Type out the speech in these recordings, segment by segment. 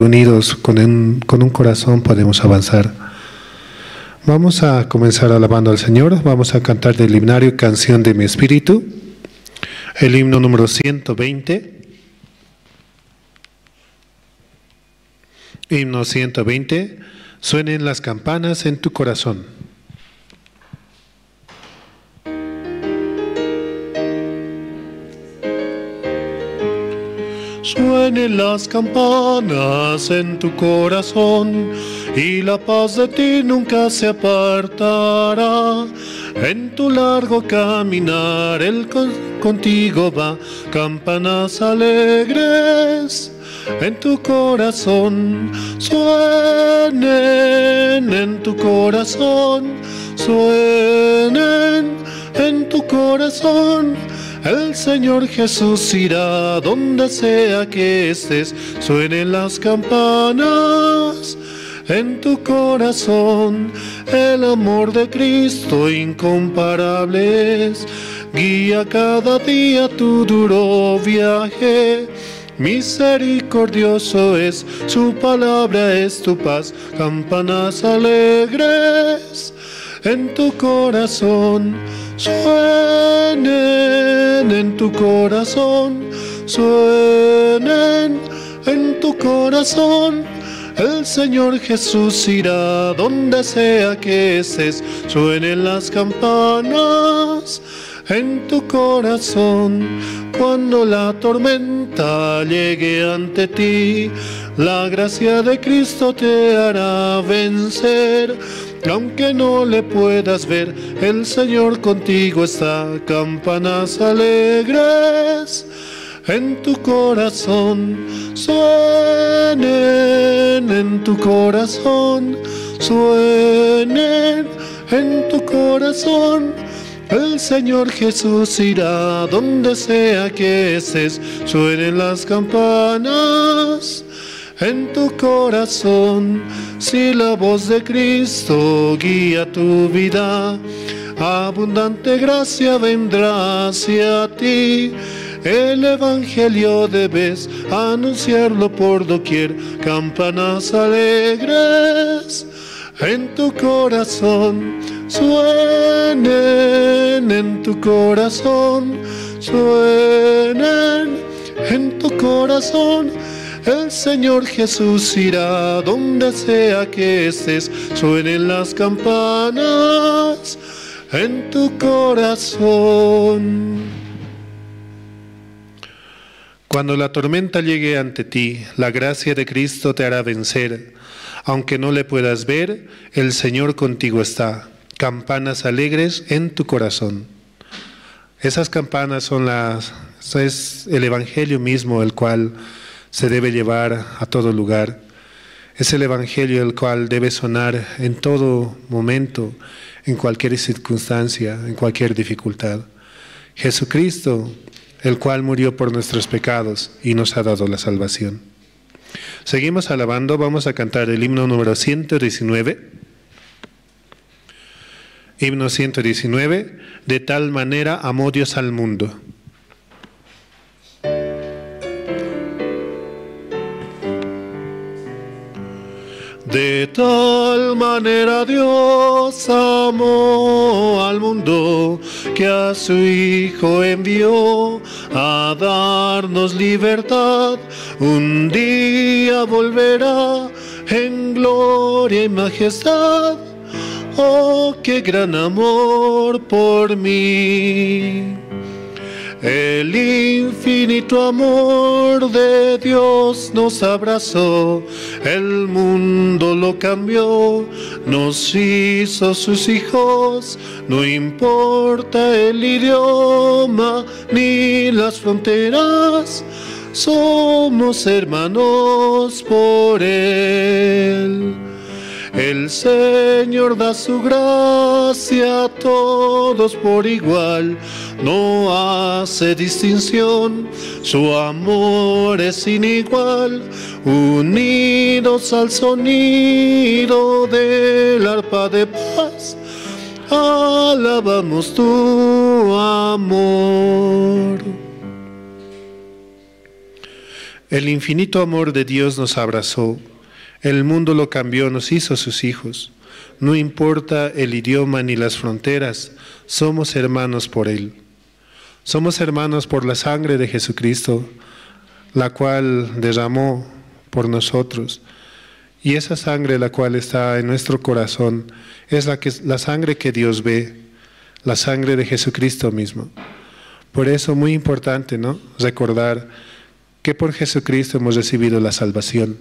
unidos con un corazón podemos avanzar. Vamos a comenzar alabando al Señor. Vamos a cantar del himnario Canción de mi Espíritu, el himno número 120. Himno 120. Suenen las campanas en tu corazón. Suenen las campanas en tu corazón y la paz de ti nunca se apartará. En tu largo caminar Él contigo va. Campanas alegres en tu corazón suenen, en tu corazón suenen, en tu corazón. El Señor Jesús irá donde sea que estés. Suenen las campanas en tu corazón. El amor de Cristo incomparable es. Guía cada día tu duro viaje. Misericordioso es, su palabra es tu paz. Campanas alegres en tu corazón suenen, en tu corazón suenen, en tu corazón. El Señor Jesús irá donde sea que estés. Suenen las campanas en tu corazón. Cuando la tormenta llegue ante ti, la gracia de Cristo te hará vencer. Aunque no le puedas ver, el Señor contigo está. Campanas alegres en tu corazón suenen, en tu corazón suenen, en tu corazón. El Señor Jesús irá donde sea que estés. Suenen las campanas en tu corazón. Si la voz de Cristo guía tu vida, abundante gracia vendrá hacia ti. El Evangelio debes anunciarlo por doquier. Campanas alegres en tu corazón suenen, en tu corazón suenen, en tu corazón. El Señor Jesús irá donde sea que estés. Suenen las campanas en tu corazón. Cuando la tormenta llegue ante ti, la gracia de Cristo te hará vencer. Aunque no le puedas ver, el Señor contigo está. Campanas alegres en tu corazón. Esas campanas es el Evangelio mismo, el cual se debe llevar a todo lugar. Es el Evangelio el cual debe sonar en todo momento, en cualquier circunstancia, en cualquier dificultad. Jesucristo, el cual murió por nuestros pecados y nos ha dado la salvación. Seguimos alabando, vamos a cantar el himno número 119. Himno 119, de tal manera amó Dios al mundo. De tal manera Dios amó al mundo, que a su Hijo envió a darnos libertad. Un día volverá en gloria y majestad. Oh, qué gran amor por mí. El infinito amor de Dios nos abrazó, el mundo lo cambió, nos hizo sus hijos. No importa el idioma ni las fronteras, somos hermanos por Él. El Señor da su gracia a todos por igual, no hace distinción, su amor es sin igual. Unidos al sonido del arpa de paz, alabamos tu amor. El infinito amor de Dios nos abrazó. El mundo lo cambió, nos hizo sus hijos. No importa el idioma ni las fronteras, somos hermanos por Él. Somos hermanos por la sangre de Jesucristo, la cual derramó por nosotros. Y esa sangre, la cual está en nuestro corazón, es la sangre que Dios ve, la sangre de Jesucristo mismo. Por eso, muy importante, ¿no?, recordar que por Jesucristo hemos recibido la salvación,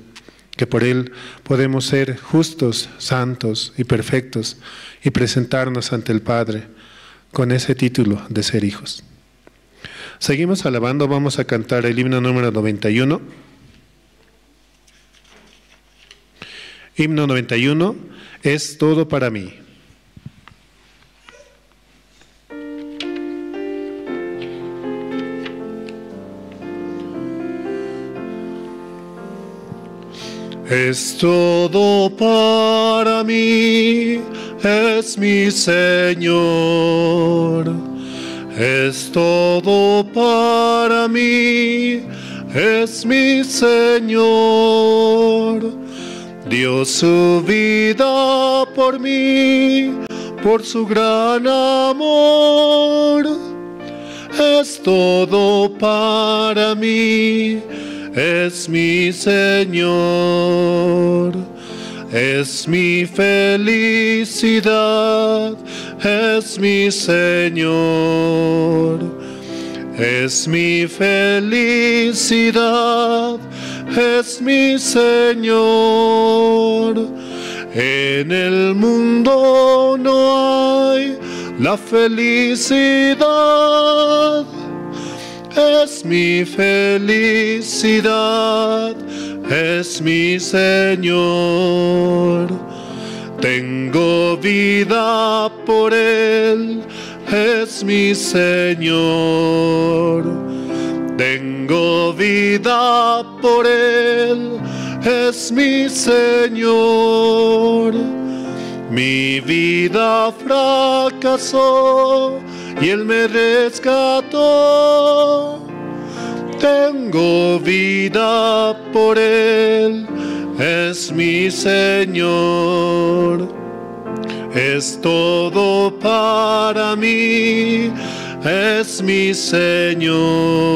que por Él podemos ser justos, santos y perfectos y presentarnos ante el Padre con ese título de ser hijos. Seguimos alabando, vamos a cantar el himno número 91. Himno 91, es todo para mí. Es todo para mí, es mi Señor. Es todo para mí, es mi Señor. Dio su vida por mí, por su gran amor. Es todo para mí, es mi Señor. Es mi felicidad, es mi Señor. Es mi felicidad, es mi Señor. En el mundo no hay la felicidad. Es mi felicidad, es mi Señor. Tengo vida por Él, es mi Señor. Tengo vida por Él, es mi Señor. Mi vida fracasó y Él me rescató. Tengo vida por Él, es mi Señor. Es todo para mí, es mi Señor.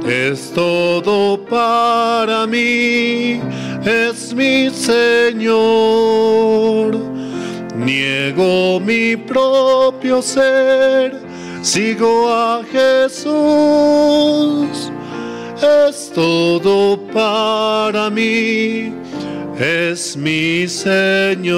Es todo para mí, es mi Señor. Niego mi propio ser, sigo a Jesús. Es todo para mí, es mi Señor.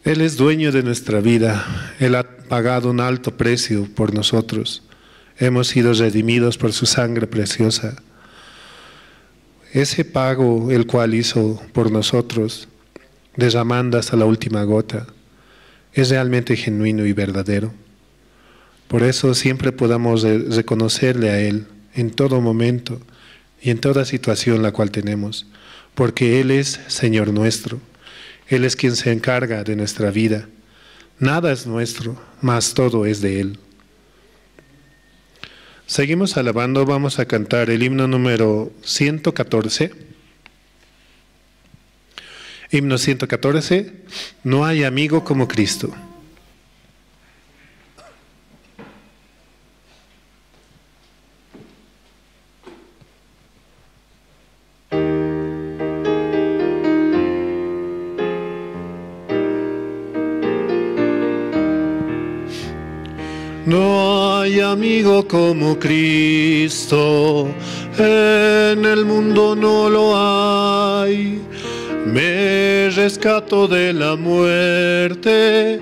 Él es dueño de nuestra vida. Él ha pagado un alto precio por nosotros. Hemos sido redimidos por su sangre preciosa. Ese pago el cual hizo por nosotros, derramando hasta la última gota, es realmente genuino y verdadero. Por eso siempre podamos reconocerle a Él en todo momento y en toda situación la cual tenemos, porque Él es Señor nuestro. Él es quien se encarga de nuestra vida. Nada es nuestro, mas todo es de Él. Seguimos alabando, vamos a cantar el himno número 114. Himno 114, no hay amigo como Cristo. No hay amigo como Cristo, en el mundo no lo hay. Me rescató de la muerte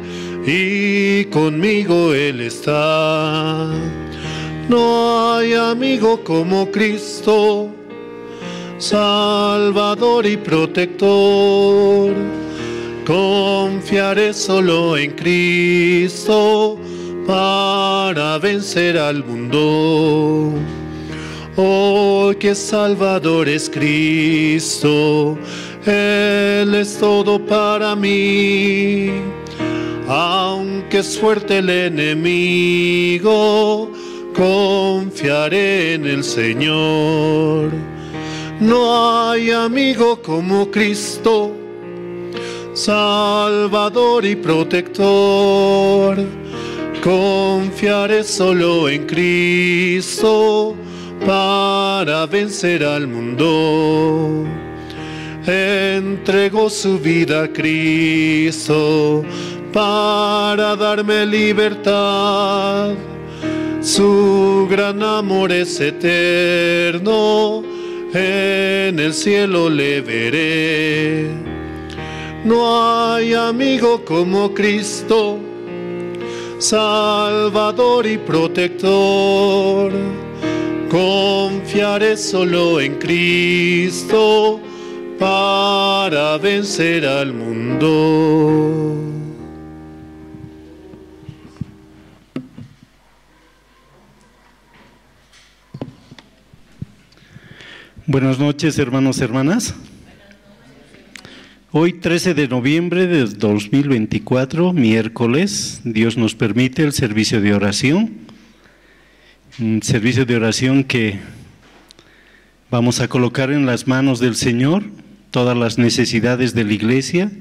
y conmigo Él está. No hay amigo como Cristo, Salvador y protector. Confiaré solo en Cristo para vencer al mundo. Oh, que Salvador es Cristo, Él es todo para mí. Aunque es fuerte el enemigo, confiaré en el Señor. No hay amigo como Cristo, Salvador y protector. Confiaré solo en Cristo para vencer al mundo. Entregó su vida a Cristo para darme libertad. Su gran amor es eterno, en el cielo le veré. No hay amigo como Cristo, Salvador y protector. Confiaré solo en Cristo para vencer al mundo. Buenas noches, hermanos y hermanas. Hoy, 13 de noviembre de 2024, miércoles, Dios nos permite el servicio de oración. Un servicio de oración que vamos a colocar en las manos del Señor todas las necesidades de la iglesia,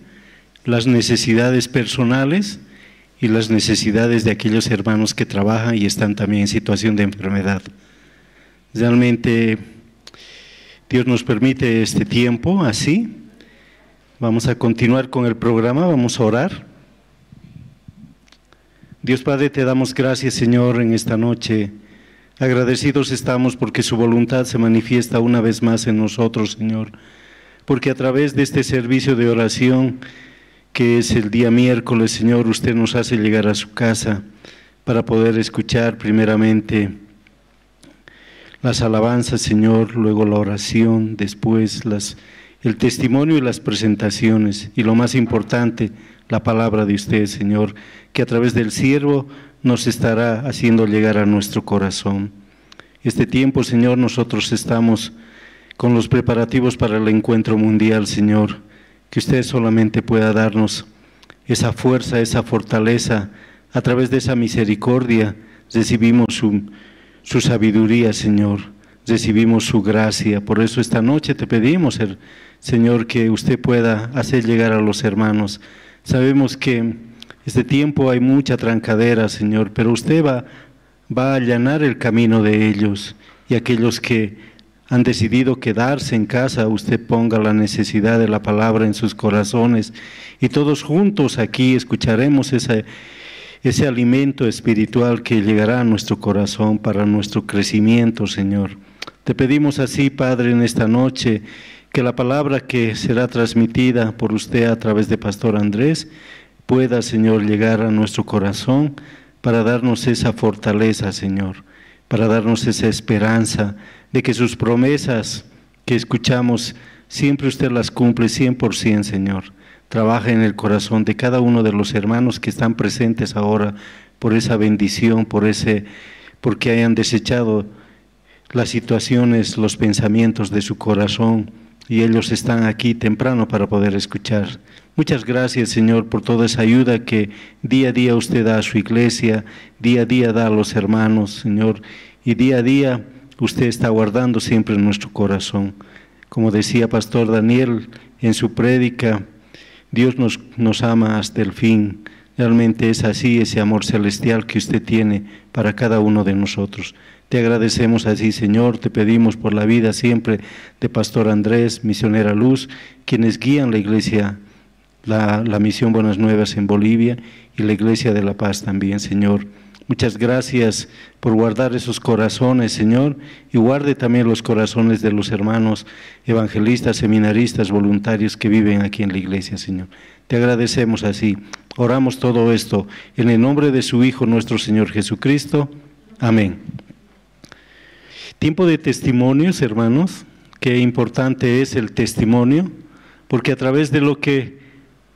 las necesidades personales y las necesidades de aquellos hermanos que trabajan y están también en situación de enfermedad. Realmente Dios nos permite este tiempo así. Vamos a continuar con el programa, vamos a orar. Dios Padre, te damos gracias, Señor, en esta noche. Agradecidos estamos porque su voluntad se manifiesta una vez más en nosotros, Señor. Porque a través de este servicio de oración, que es el día miércoles, Señor, usted nos hace llegar a su casa para poder escuchar primeramente las alabanzas, Señor, luego la oración, después el testimonio y las presentaciones, y lo más importante, la palabra de usted, Señor, que a través del siervo nos estará haciendo llegar a nuestro corazón. Este tiempo, Señor, nosotros estamos con los preparativos para el encuentro mundial, Señor, que usted solamente pueda darnos esa fuerza, esa fortaleza, a través de esa misericordia recibimos su sabiduría, Señor, recibimos su gracia. Por eso esta noche te pedimos, Señor, que usted pueda hacer llegar a los hermanos. Sabemos que este tiempo hay mucha trancadera, Señor, pero usted va a allanar el camino de ellos, y aquellos que han decidido quedarse en casa, usted ponga la necesidad de la palabra en sus corazones, y todos juntos aquí escucharemos ese alimento espiritual que llegará a nuestro corazón para nuestro crecimiento, Señor. Te pedimos así, Padre, en esta noche, que la palabra que será transmitida por usted a través de Pastor Andrés pueda, Señor, llegar a nuestro corazón para darnos esa fortaleza, Señor, para darnos esa esperanza de que sus promesas que escuchamos, siempre usted las cumple 100%, Señor. Trabaja en el corazón de cada uno de los hermanos que están presentes ahora por esa bendición, porque hayan desechado las situaciones, los pensamientos de su corazón, y ellos están aquí temprano para poder escuchar. Muchas gracias, Señor, por toda esa ayuda que día a día usted da a su iglesia, día a día da a los hermanos, Señor, y día a día usted está guardando siempre en nuestro corazón. Como decía Pastor Daniel en su prédica, Dios nos ama hasta el fin. Realmente es así, ese amor celestial que usted tiene para cada uno de nosotros. Te agradecemos así, Señor, te pedimos por la vida siempre de Pastor Andrés, Misionera Luz, quienes guían la iglesia, la Misión Buenas Nuevas en Bolivia, y la Iglesia de la Paz también, Señor. Muchas gracias por guardar esos corazones, Señor, y guarde también los corazones de los hermanos evangelistas, seminaristas, voluntarios que viven aquí en la iglesia, Señor. Te agradecemos así. Oramos todo esto en el nombre de su Hijo, nuestro Señor Jesucristo. Amén. Tiempo de testimonios, hermanos. Qué importante es el testimonio, porque a través de lo que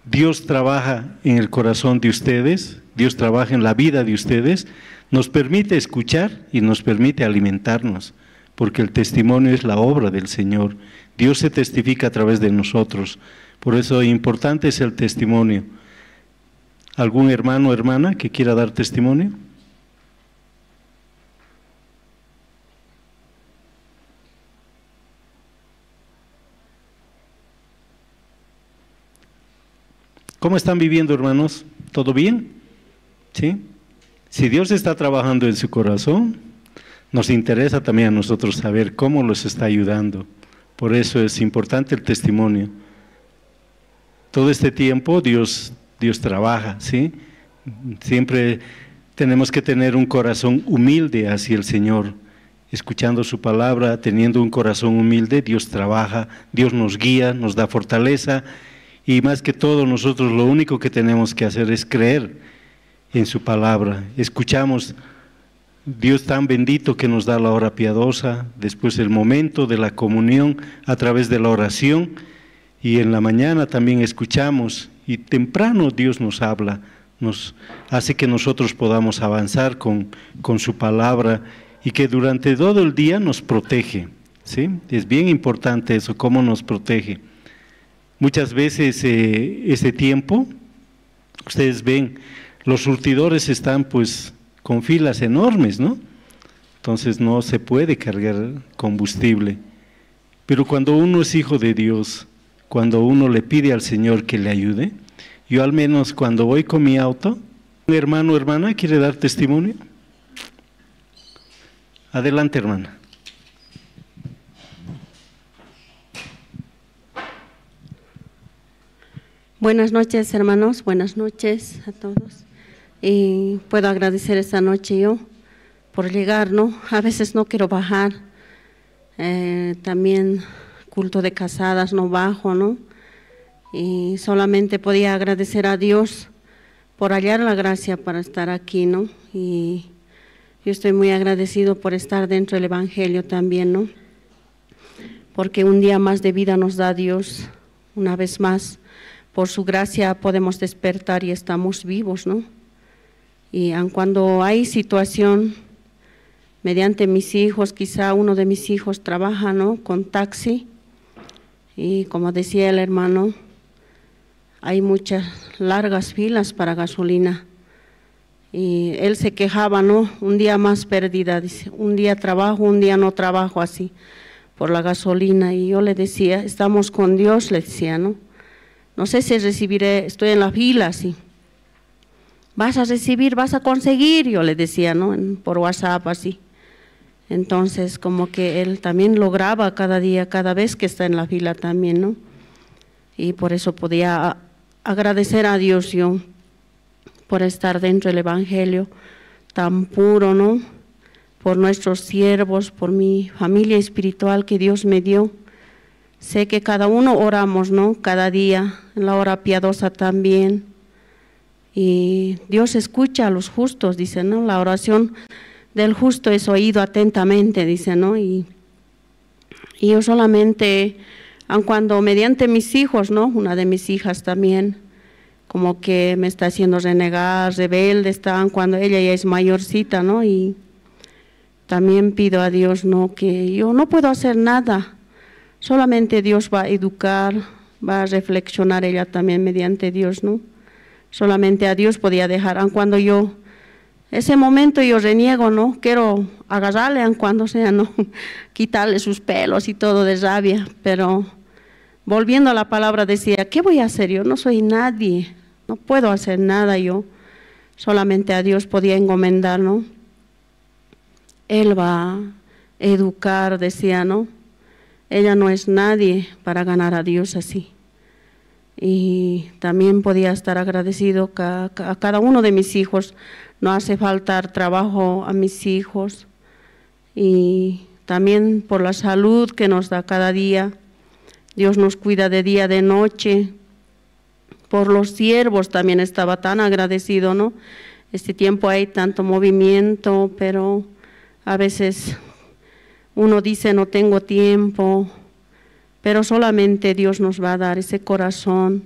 Dios trabaja en el corazón de ustedes, Dios trabaja en la vida de ustedes, nos permite escuchar y nos permite alimentarnos, porque el testimonio es la obra del Señor. Dios se testifica a través de nosotros, por eso importante es el testimonio. ¿Algún hermano o hermana que quiera dar testimonio? ¿Cómo están viviendo, hermanos? ¿Todo bien? ¿Sí? Si Dios está trabajando en su corazón, nos interesa también a nosotros saber cómo los está ayudando. Por eso es importante el testimonio. Todo este tiempo Dios trabaja, ¿sí? Siempre tenemos que tener un corazón humilde hacia el Señor. Escuchando su palabra, teniendo un corazón humilde, Dios trabaja, Dios nos guía, nos da fortaleza. Y más que todo, nosotros lo único que tenemos que hacer es creer en su palabra. Escuchamos Dios tan bendito que nos da la hora piadosa, después el momento de la comunión a través de la oración, y en la mañana también escuchamos, y temprano Dios nos habla, nos hace que nosotros podamos avanzar con su palabra, y que durante todo el día nos protege, ¿sí? Es bien importante eso, cómo nos protege. Muchas veces ese tiempo, ustedes ven, los surtidores están pues con filas enormes, ¿no? Entonces no se puede cargar combustible. Pero cuando uno es hijo de Dios, cuando uno le pide al Señor que le ayude, yo al menos cuando voy con mi auto, un hermano o hermana quiere dar testimonio. Adelante, hermana. Buenas noches, hermanos, buenas noches a todos. Y puedo agradecer esta noche yo por llegar, ¿no? A veces no quiero bajar, también culto de casadas no bajo, ¿no? Y solamente podía agradecer a Dios por hallar la gracia para estar aquí, ¿no? Y yo estoy muy agradecido por estar dentro del Evangelio también, ¿no? Porque un día más de vida nos da Dios, una vez más. Por su gracia podemos despertar y estamos vivos, ¿no? Y aun cuando hay situación, mediante mis hijos, quizá uno de mis hijos trabaja, ¿no? Con taxi, y como decía el hermano, hay muchas largas filas para gasolina. Y él se quejaba, ¿no? Un día más perdida, dice, un día trabajo, un día no trabajo, así, por la gasolina. Y yo le decía, estamos con Dios, le decía, ¿no? No sé si recibiré, estoy en la fila, sí. Vas a recibir, vas a conseguir, yo le decía, ¿no? Por WhatsApp, así. Entonces, como que él también lograba cada día, cada vez que está en la fila también, ¿no? Y por eso podía agradecer a Dios yo, por estar dentro del Evangelio tan puro, ¿no? Por nuestros siervos, por mi familia espiritual que Dios me dio. Sé que cada uno oramos, ¿no? Cada día, en la hora piadosa también. Y Dios escucha a los justos, dice, ¿no? La oración del justo es oído atentamente, dice, ¿no? Y yo solamente, aun cuando mediante mis hijos, ¿no? Una de mis hijas también, como que me está haciendo renegar, rebelde, está, cuando ella ya es mayorcita, ¿no? Y también pido a Dios, ¿no? Que yo no puedo hacer nada. Solamente Dios va a educar, va a reflexionar ella también mediante Dios, ¿no? Solamente a Dios podía dejar, aun cuando yo, ese momento yo reniego, ¿no? Quiero agarrarle, aun cuando sea, ¿no? Quitarle sus pelos y todo de rabia, pero volviendo a la palabra decía, ¿qué voy a hacer? Yo no soy nadie, no puedo hacer nada yo, solamente a Dios podía encomendar, ¿no? Él va a educar, decía, ¿no? Ella no es nadie para ganar a Dios así. Y también podía estar agradecido a cada uno de mis hijos. No hace faltar trabajo a mis hijos. Y también por la salud que nos da cada día. Dios nos cuida de día, de noche. Por los siervos también estaba tan agradecido, ¿no? Este tiempo hay tanto movimiento, pero a veces uno dice no tengo tiempo, pero solamente Dios nos va a dar ese corazón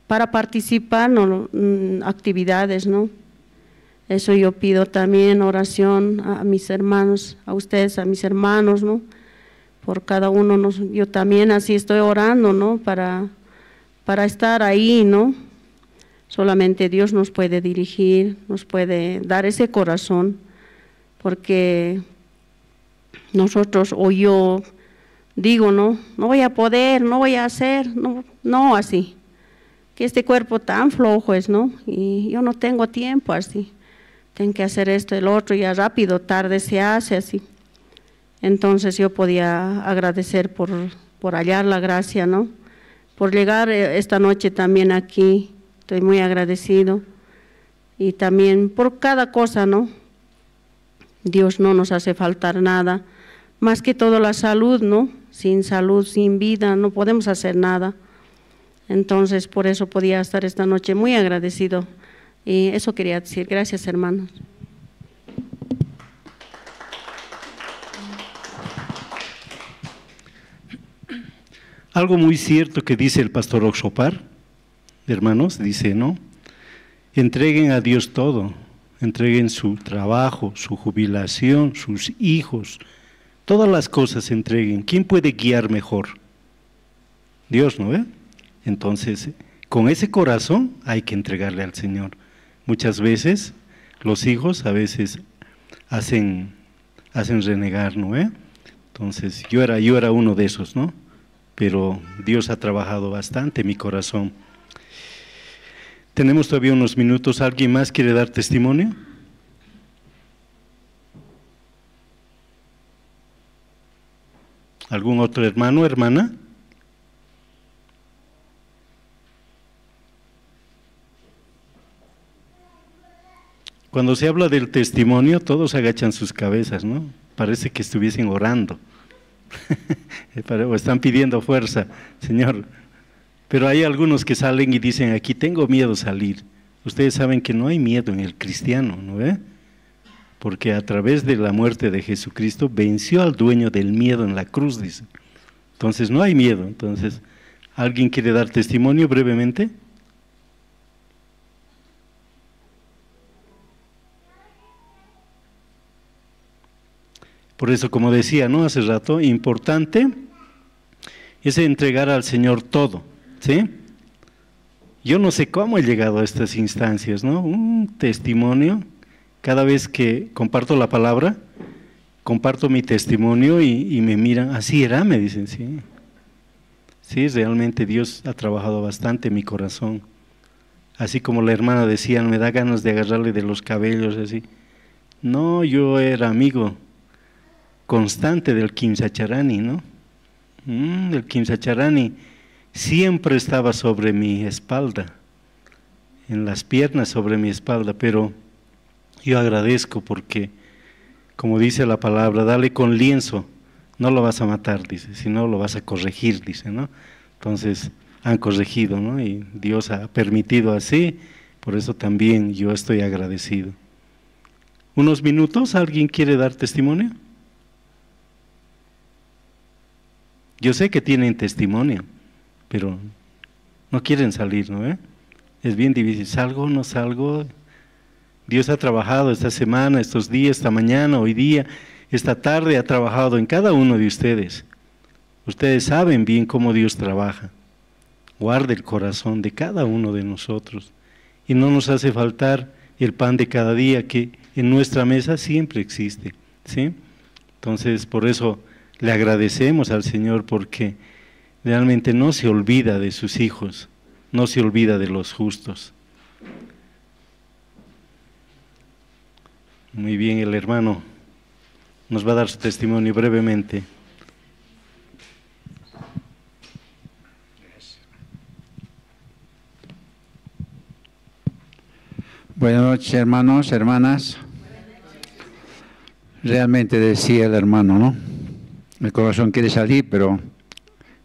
para participar en actividades, ¿no? Eso yo pido también, oración a mis hermanos, a ustedes, a mis hermanos, ¿no? Por cada uno, yo también así estoy orando, ¿no? Para estar ahí, ¿no? Solamente Dios nos puede dirigir, nos puede dar ese corazón, porque nosotros o yo digo, no voy a poder, no voy a hacer, no así, que este cuerpo tan flojo es, ¿no? Y yo no tengo tiempo así, tengo que hacer esto, el otro, ya rápido, tarde se hace así. Entonces yo podía agradecer por hallar la gracia, ¿no? Por llegar esta noche también aquí, estoy muy agradecido. Y también por cada cosa, ¿no? Dios no nos hace faltar nada, más que todo la salud, ¿no? Sin salud, sin vida, no podemos hacer nada. Entonces, por eso podía estar esta noche muy agradecido. Y eso quería decir. Gracias, hermanos. Algo muy cierto que dice el pastor Oxopar, hermanos, dice, ¿no? Entreguen a Dios todo, entreguen su trabajo, su jubilación, sus hijos, todas las cosas entreguen. ¿Quién puede guiar mejor? Dios, ¿no ve? Entonces, con ese corazón hay que entregarle al Señor. Muchas veces los hijos a veces hacen renegar, ¿no ve? Entonces, yo era uno de esos, ¿no? Pero Dios ha trabajado bastante en mi corazón. Tenemos todavía unos minutos. ¿Alguien más quiere dar testimonio? ¿Algún otro hermano, hermana? Cuando se habla del testimonio, todos agachan sus cabezas, ¿no? Parece que estuviesen orando. O están pidiendo fuerza, Señor. Pero hay algunos que salen y dicen, aquí tengo miedo salir. Ustedes saben que no hay miedo en el cristiano, ¿no ve? Porque a través de la muerte de Jesucristo venció al dueño del miedo en la cruz, dice. Entonces no hay miedo. Entonces, ¿alguien quiere dar testimonio brevemente? Por eso, como decía, ¿no? Hace rato, importante es entregar al Señor todo, ¿sí? Yo no sé cómo he llegado a estas instancias, ¿no? Un testimonio, cada vez que comparto la palabra, comparto mi testimonio y me miran, así era, me dicen, sí. Sí, realmente Dios ha trabajado bastante en mi corazón. Así como la hermana decía, me da ganas de agarrarle de los cabellos, así. No, yo era amigo constante del Quimsacharani, ¿no? El Quimsacharani siempre estaba sobre mi espalda, en las piernas sobre mi espalda, pero yo agradezco porque, como dice la palabra, dale con lienzo, no lo vas a matar, dice, sino lo vas a corregir, dice, ¿no? Entonces, han corregido, ¿no? Y Dios ha permitido así, por eso también yo estoy agradecido. ¿Unos minutos? ¿Alguien quiere dar testimonio? Yo sé que tienen testimonio, pero no quieren salir, ¿no? Es bien difícil, ¿salgo o no salgo? Dios ha trabajado esta semana, estos días, esta mañana, hoy día, esta tarde, ha trabajado en cada uno de ustedes. Ustedes saben bien cómo Dios trabaja. Guarda el corazón de cada uno de nosotros. Y no nos hace faltar el pan de cada día que en nuestra mesa siempre existe, ¿sí? Entonces, por eso le agradecemos al Señor porque realmente no se olvida de sus hijos, no se olvida de los justos. Muy bien, el hermano nos va a dar su testimonio brevemente. Buenas noches, hermanos, hermanas. Realmente decía el hermano, ¿no? El corazón quiere salir, pero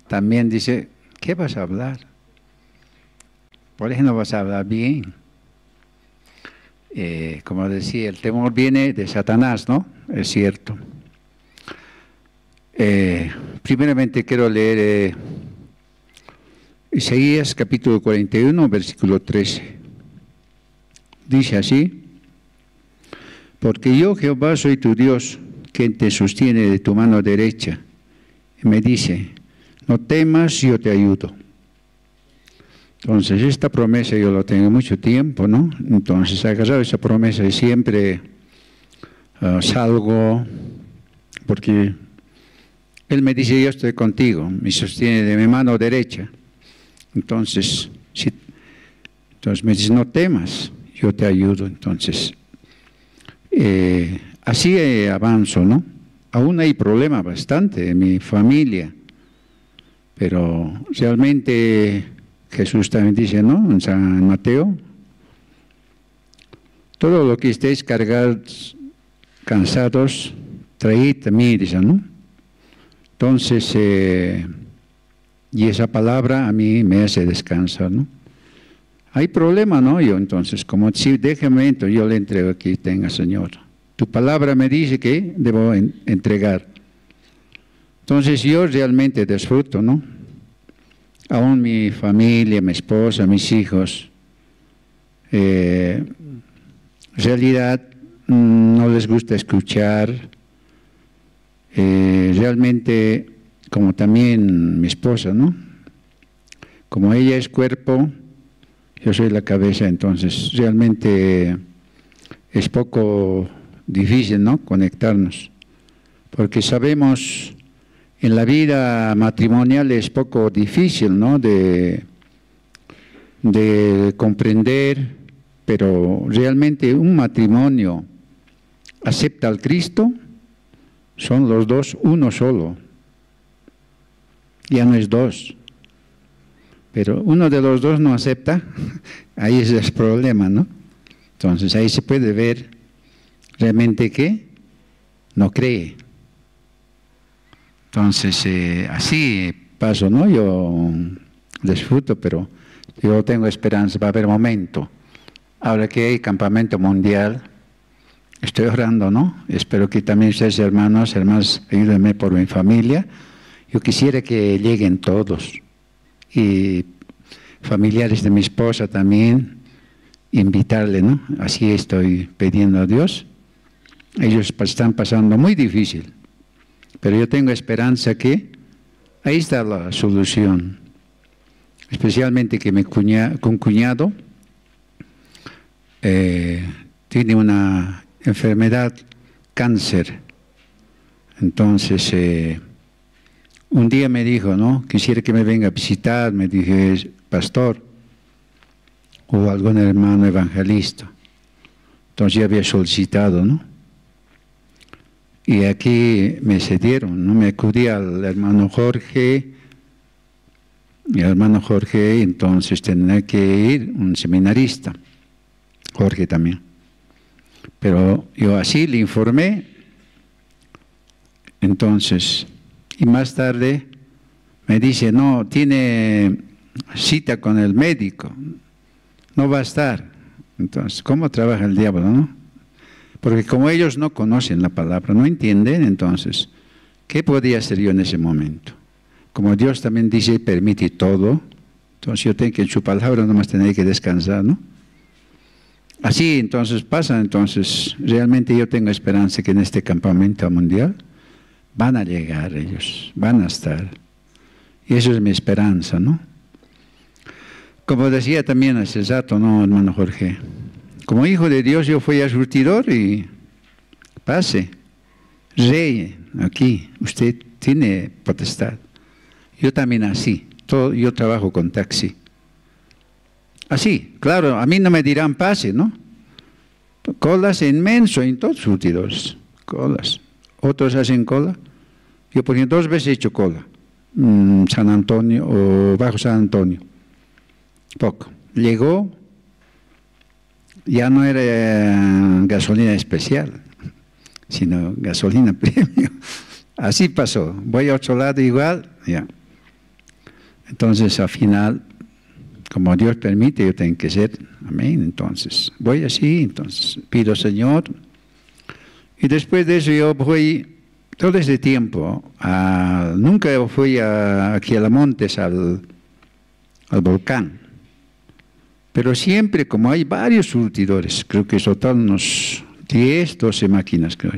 también dice, ¿qué vas a hablar? Por eso no vas a hablar bien. Como decía, el temor viene de Satanás, ¿no? Es cierto. Primeramente quiero leer Isaías capítulo 41, versículo 13. Dice así, porque yo Jehová soy tu Dios, quien te sostiene de tu mano derecha. Y me dice, no temas, yo te ayudo. Entonces, esta promesa yo la tengo mucho tiempo, ¿no? Entonces, agarrado esa promesa y siempre salgo, porque Él me dice, yo estoy contigo, me sostiene de mi mano derecha. Entonces, me dice, no temas, yo te ayudo. Entonces, así avanzo, ¿no? Aún hay problema bastante en mi familia, pero realmente Jesús también dice, ¿no? En San Mateo, todo lo que estéis cargados, cansados, traíd a mí, dice, ¿no? Entonces, y esa palabra a mí me hace descansar, ¿no? Hay problema, ¿no? Yo entonces, como si déjeme, entonces yo le entrego aquí, tenga, Señor. Tu palabra me dice que debo entregar. Entonces yo realmente disfruto, ¿no? Aún mi familia, mi esposa, mis hijos, en realidad no les gusta escuchar. Realmente, como también mi esposa, ¿no? Como ella es cuerpo, yo soy la cabeza, entonces realmente es poco difícil, ¿no? Conectarnos, porque sabemos en la vida matrimonial es poco difícil, ¿no? De comprender, pero realmente un matrimonio acepta al Cristo, son los dos uno solo, ya no es dos. Pero uno de los dos no acepta, ahí es el problema, ¿no? Entonces ahí se puede ver realmente que no cree. Entonces así paso, ¿no? Yo disfruto, pero yo tengo esperanza, va a haber momento. Ahora que hay campamento mundial, estoy orando, ¿no? Espero que también ustedes, hermanas, ayúdenme por mi familia. Yo quisiera que lleguen todos. Y familiares de mi esposa también, invitarle, ¿no? Así estoy pidiendo a Dios. Ellos están pasando muy difícil, pero yo tengo esperanza que ahí está la solución. Especialmente que mi cuñado tiene una enfermedad, cáncer. Entonces, un día me dijo, ¿no? Quisiera que me venga a visitar, me dije, pastor, o algún hermano evangelista. Entonces yo había solicitado, ¿no? Y aquí me cedieron, ¿no? Me acudí al hermano Jorge, entonces tenía que ir, un seminarista, Jorge también. Pero yo así le informé, entonces, y más tarde me dice, no, tiene cita con el médico, no va a estar. Entonces, ¿cómo trabaja el diablo, no? Porque como ellos no conocen la palabra, no entienden, entonces, ¿qué podía hacer yo en ese momento? Como Dios también dice, permite todo, entonces yo tengo que en su palabra nomás tener que descansar, ¿no? Así entonces pasa, entonces realmente yo tengo esperanza que en este campamento mundial van a llegar ellos, van a estar. Y eso es mi esperanza, ¿no? Como decía también hace rato, ¿no, hermano Jorge? Como hijo de Dios yo fui a surtidor y pase, rey, aquí, usted tiene potestad. Yo también así, yo trabajo con taxi. Así, claro, a mí no me dirán pase, ¿no? Colas inmenso en todos los surtidores, colas. Otros hacen cola. Yo, por ejemplo, 2 veces he hecho cola. San Antonio o bajo San Antonio. Poco. Llegó, ya no era gasolina especial, sino gasolina premium. Así pasó. Voy a otro lado igual, ya. Entonces, al final, como Dios permite, yo tengo que ser, amén. Entonces, voy así, entonces pido Señor. Y después de eso yo voy todo ese tiempo, nunca fui aquí a los montes, al volcán. Pero siempre, como hay varios surtidores, creo que total unos 10, 12 máquinas, creo.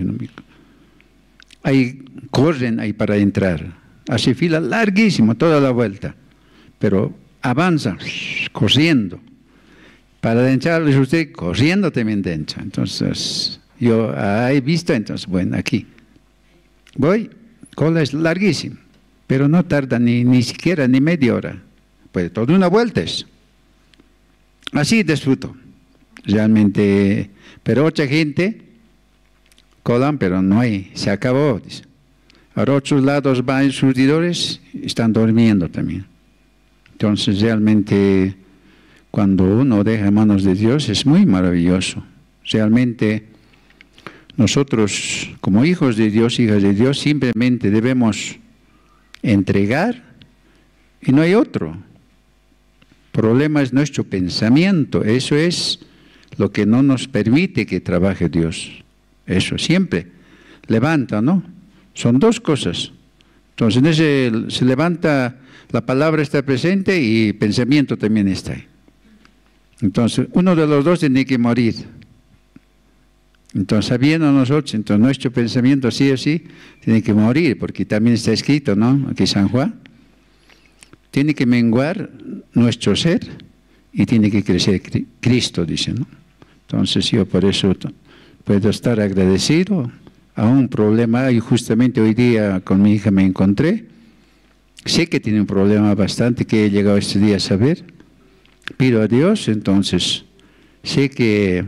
Ahí corren ahí para entrar. Hace fila larguísima, toda la vuelta. Pero avanza corriendo. Para adentrarles usted corriendo también dentro. Entonces, yo he visto, entonces, bueno, aquí. Voy, cola es larguísima, pero no tarda ni siquiera ni media hora. Pues toda una vuelta es. Así disfruto, realmente. Pero otra gente, colan, pero no hay, se acabó, dice. Ahora otros lados van surtidores, están durmiendo también. Entonces, realmente, cuando uno deja en manos de Dios, es muy maravilloso. Realmente, nosotros, como hijos de Dios, hijas de Dios, simplemente debemos entregar y no hay otro. El problema es nuestro pensamiento. Eso es lo que no nos permite que trabaje Dios. Eso siempre levanta, ¿no? Son dos cosas. Entonces, se levanta, la palabra está presente y el pensamiento también está ahí. Entonces, uno de los dos tiene que morir. Entonces, sabiendo nosotros, entonces nuestro pensamiento sí o sí tiene que morir, porque también está escrito, ¿no? Aquí San Juan. Tiene que menguar nuestro ser y tiene que crecer Cristo, dice, ¿no? Entonces, yo por eso puedo estar agradecido a un problema, y justamente hoy día con mi hija me encontré. Sé que tiene un problema bastante que he llegado este día a saber. Pido a Dios, entonces, sé que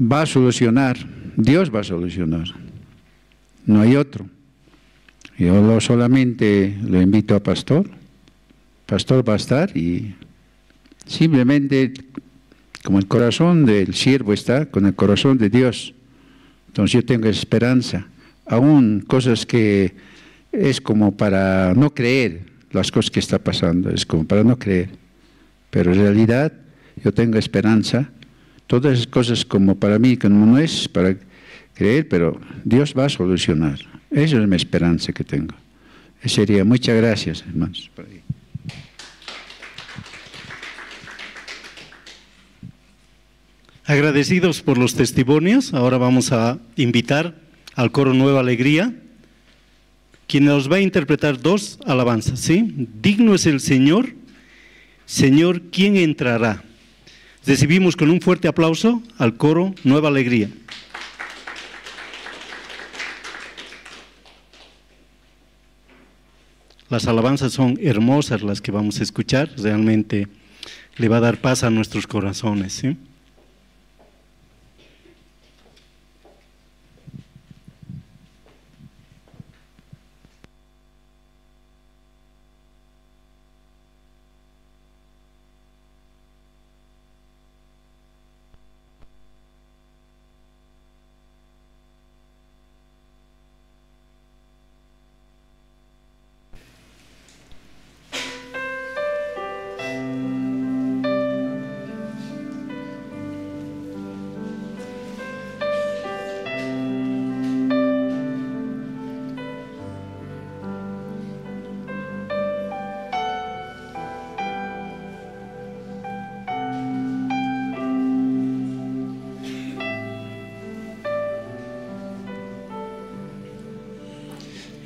va a solucionar, Dios va a solucionar, no hay otro. Yo solamente lo invito a Pastor va a estar y simplemente como el corazón del siervo está con el corazón de Dios, entonces yo tengo esperanza, aún cosas que es como para no creer las cosas que está pasando, es como para no creer, pero en realidad yo tengo esperanza. Todas esas cosas como para mí, que no es para creer, pero Dios va a solucionar. Esa es mi esperanza que tengo. Eso sería. Muchas gracias, hermanos. Agradecidos por los testimonios, ahora vamos a invitar al coro Nueva Alegría, quien nos va a interpretar dos alabanzas, ¿sí? Digno es el Señor, Señor, ¿quién entrará? Recibimos con un fuerte aplauso al coro Nueva Alegría. Las alabanzas son hermosas las que vamos a escuchar, realmente le va a dar paz a nuestros corazones, ¿sí?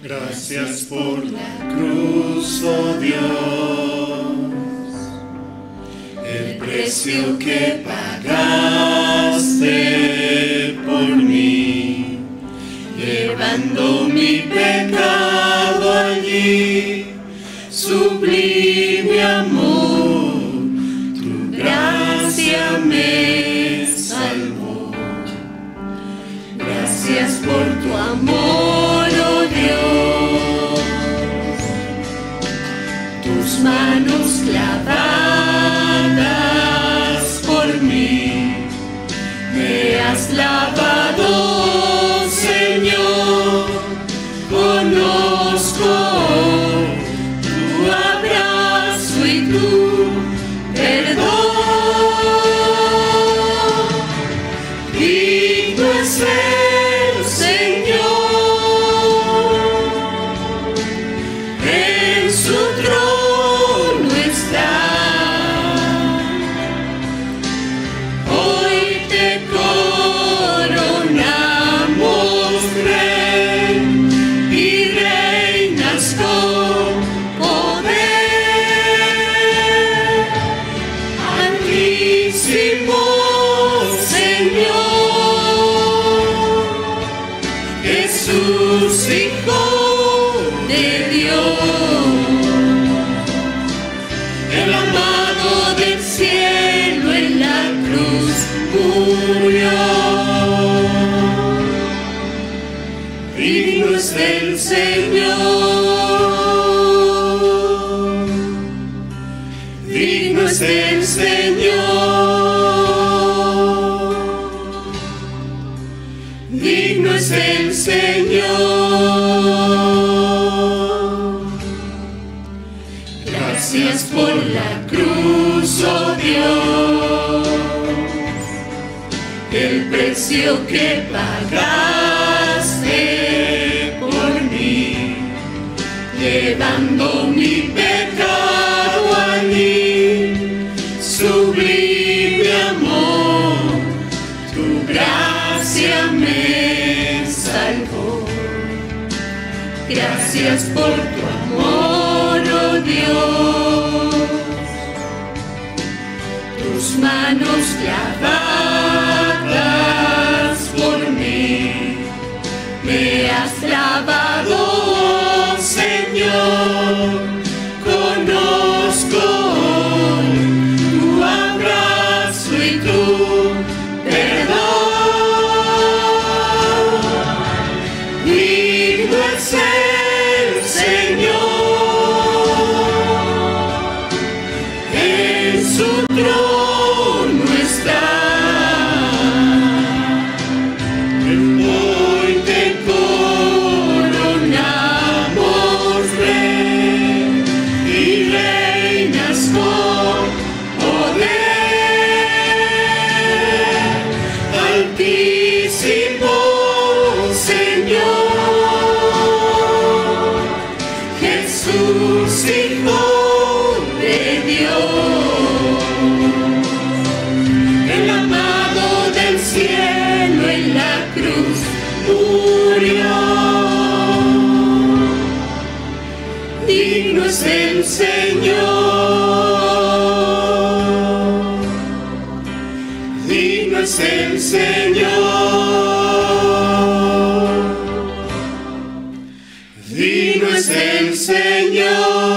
Gracias por la cruz, oh Dios, el precio que pagaste por mí, llevando mi pecado allí, sublime amor, tu gracia me salvó. Gracias por tu amor, oh Dios, tus manos clavadas por mí, me has lavado, Señor, conozco tu abrazo y tu perdón. Digno es el Señor, en su trono está. Hoy te coronamos, Rey, y reinas con poder. murió. Digno es el Señor, digno es el Señor, digno es el Señor. Gracias por la cruz, oh Dios, el precio que pagaste por mí, llevando mi pecado allí. Sublime amor, tu gracia me salvó. Gracias por tu amor, oh Dios, tus manos clavadas por mí, me has lavado, oh Señor. Conozco hoy tu abrazo y tu perdón. Digno es el Señor, en su trono está. Hoy te coronamos, Rey, y reinas con poder. Altísimo Señor, Jesús, Hijo de Dios, el amado del cielo en la cruz murió. Digno es el Señor, digno es el Señor, digno es el Señor.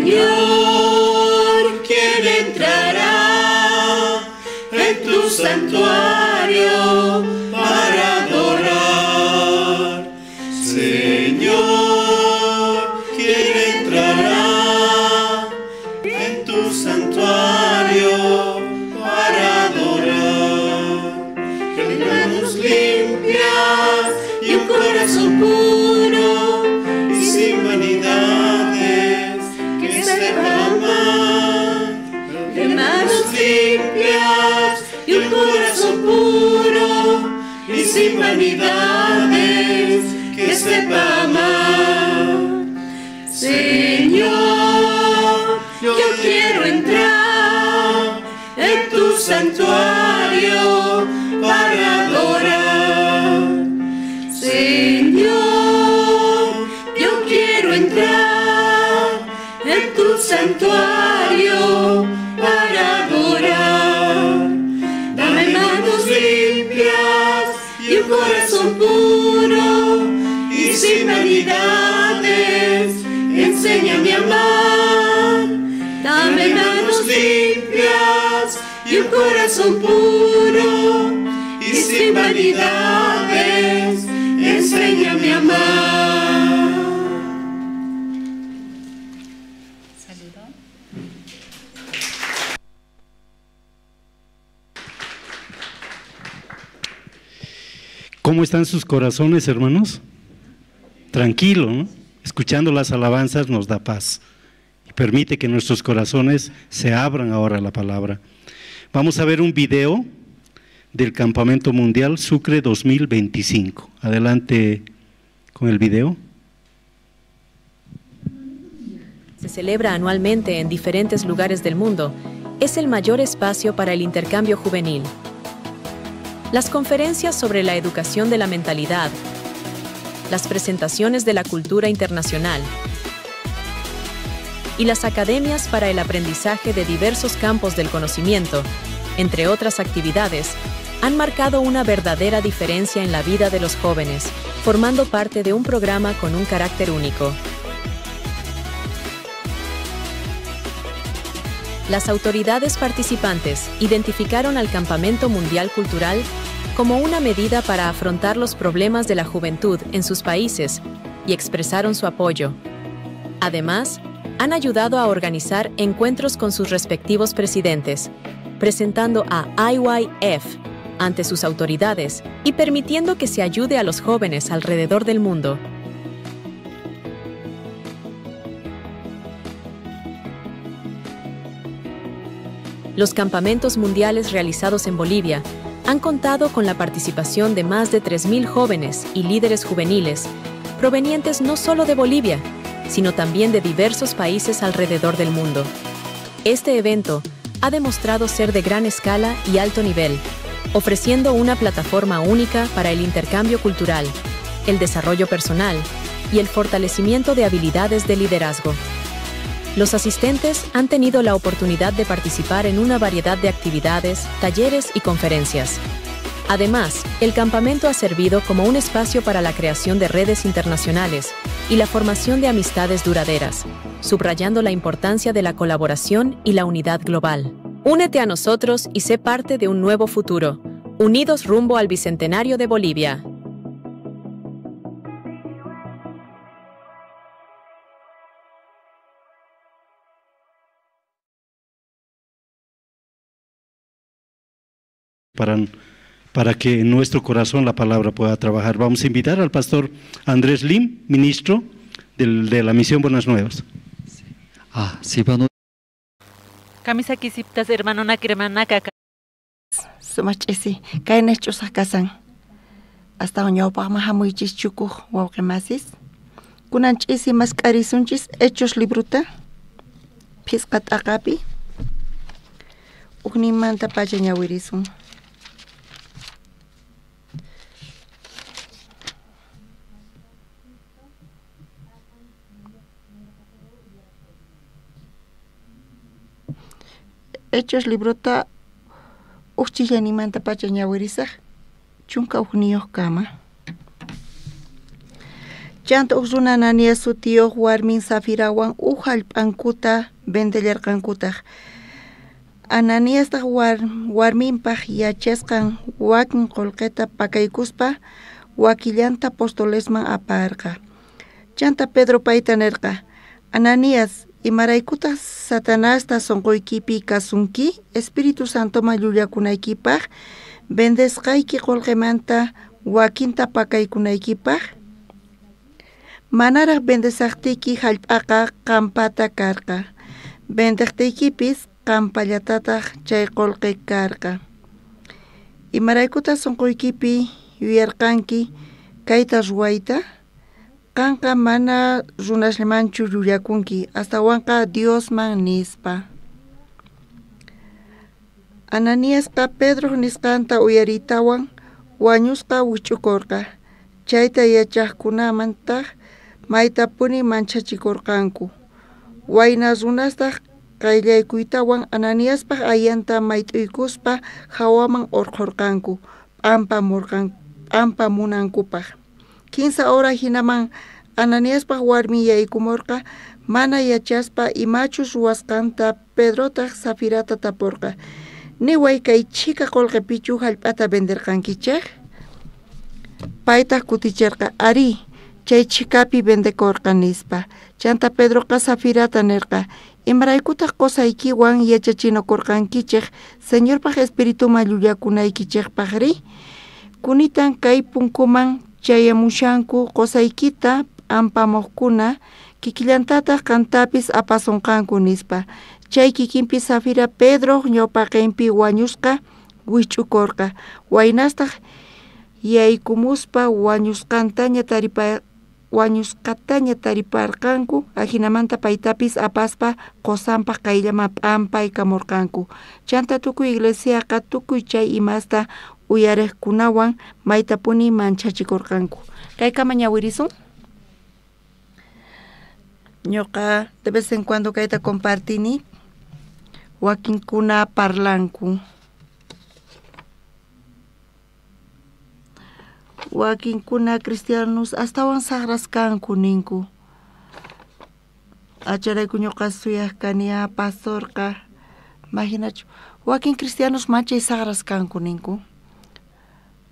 Señor, ¿quién entrará en tu santuario para adorar? Señor, ¿quién entrará en tu santuario para adorar? Que manos limpias y un corazón puro y sin vanidades, que sepa amar. De manos limpias y un corazón puro y sin vanidades, que sepa amar. Señor, yo quiero entrar en tu santuario para adorar. Señor, yo quiero entrar en tu santuario para adorar. Dame manos limpias y un corazón puro y sin vanidades, enséñame a amar. Dame manos limpias y un corazón puro y sin vanidades, enséñame a amar. ¿Cómo están sus corazones, hermanos? Tranquilo, ¿no? Escuchando las alabanzas nos da paz y permite que nuestros corazones se abran ahora a la palabra. Vamos a ver un video del Campamento Mundial Sucre 2025. Adelante con el video. Se celebra anualmente en diferentes lugares del mundo. Es el mayor espacio para el intercambio juvenil. Las conferencias sobre la educación de la mentalidad, las presentaciones de la cultura internacional y las academias para el aprendizaje de diversos campos del conocimiento entre otras actividades, han marcado una verdadera diferencia en la vida de los jóvenes, formando parte de un programa con un carácter único. Las autoridades participantes identificaron al Campamento Mundial Cultural como una medida para afrontar los problemas de la juventud en sus países y expresaron su apoyo. Además, han ayudado a organizar encuentros con sus respectivos presidentes, presentando a IYF ante sus autoridades y permitiendo que se ayude a los jóvenes alrededor del mundo. Los campamentos mundiales realizados en Bolivia han contado con la participación de más de 3.000 jóvenes y líderes juveniles, provenientes no solo de Bolivia, sino también de diversos países alrededor del mundo. Este evento ha demostrado ser de gran escala y alto nivel, ofreciendo una plataforma única para el intercambio cultural, el desarrollo personal y el fortalecimiento de habilidades de liderazgo. Los asistentes han tenido la oportunidad de participar en una variedad de actividades, talleres y conferencias. Además, el campamento ha servido como un espacio para la creación de redes internacionales y la formación de amistades duraderas, subrayando la importancia de la colaboración y la unidad global. Únete a nosotros y sé parte de un nuevo futuro, unidos rumbo al Bicentenario de Bolivia. Para que en nuestro corazón la palabra pueda trabajar. Vamos a invitar al pastor Andrés Lim, ministro de la Misión Buenas Nuevas. Sí, bueno. Camisa quisiptas hermano nakirmanaka. Sumachisi, kainechos akasan. Hasta oñopa mahamuichis chuku wauquemasis. Kunanchisi mascarisunchis hechos libruta. Piscat akapi. Ugnimanta pachañawirisun. Hechos librota uchillanimanta pachañawirisaj chunka ujniyoq kama. Chanta uqruna Ananias sutiyoq warmin Safirawan hallp'ankuta vendellarqankutaq. Ananiastaq warminpaq yachasqan wakin qullqita pakaykuspa wakillanta apostolesman aparqa. Chanta Pedro payta nirqa, Ananias, imaraykutas Satanasta sonquykipi kasunki, Espíritu Santo llullakunaykipaq, bendesqayki qullqimanta wakinta pakaykunaykipaq. Manaraq bendesaqtiki hallp'aqa qampata karqa. Bendeqtaykipis qampallatataq chay qullqi karqa. Imaraykutas sonquykipi yuyarqanki kayta ruwayta, kanqa mana runashmanchu llullakunki, astawanqa Diosman nispa. Ananiasqa Pedro nisqanta uyaritawan wañusqa wich'ukurqa. Chayta yachaqkunamantaq maytapuni manchachikurqanku. Wayna runastaq qayllaykuytawan Ananiaspaq ayanta mayt'uykuspa hawaman urqurqanku, p'ampa munankupaq. 15 horas hinaman Ananiaspaq warmi yaykumurqa, mana yachaspa imachus ruwasqanta Pedrotaq Safirata tapurqa. Niway kay chika qullqipichu hallp'ata venderqankichaq? Paytaq kutichirqa, ari, chay chikapi vendekurqa nispa. Chanta Pedroqa Safirata nirqa, imaraykutaq qusaykiwan yachachinakurqankichaq, Señorpaq Espiritu llullakunaykichaqpaqri? Kunitan kay punkuman chayamushanku qusaykita ampamuqkuna, kikillantataq kantapis apasunqanku nispa. Chay kikinpi Safira Pedro ñawpaqinpi wañusqa wich'ukurqa. Waynastaq yaykumuspa wañusqataña tariparqanku, ajinamanta paytapis apaspa qosanpaq kayllama p'ampaykamurqanku. Chanta tukuy iglesiaqa tukuy chay imasta uyariqkunawan maytapuni manchachikurqanku. Kaykama ñawirisun? Ñuqa de vez en cuando kayta compartini, wakinkuna parlanku. wakinkuna cristianos astawan sagraskanku ninku. Acharayku ñuqa suyakania pastorqa imaginachu wakin cristianos machay sagraskanku ninku.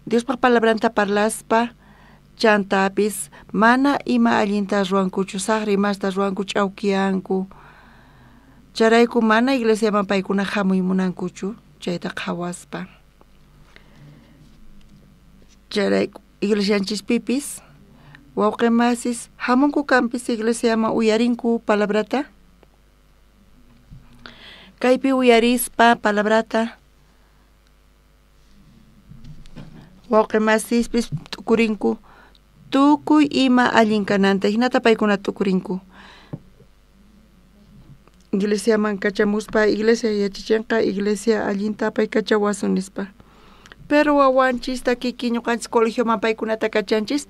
Diospa palabranta parlaspa chantapis mana ima allinta ruankuchu sagri masta ruanku ch'awkiyanku. Charayku mana iglesiaman paykuna hamuy munankuchu chayta qhawaspa. Charayku iglesianchispipis wawqimasis hamunku kanpis iglesiaman uyarinku palabrata. Kaypi uyarispa palabrata wawqimasispis tukurinku tukuy ima allinkananta hinata paykuna tukurinku. Iglesiaman kachamuspa iglesia yachachinqa iglesia allinta pay kachawasunnispa. Pero wawanchista kiki ñuqanchis colegioman paykunata kachanchis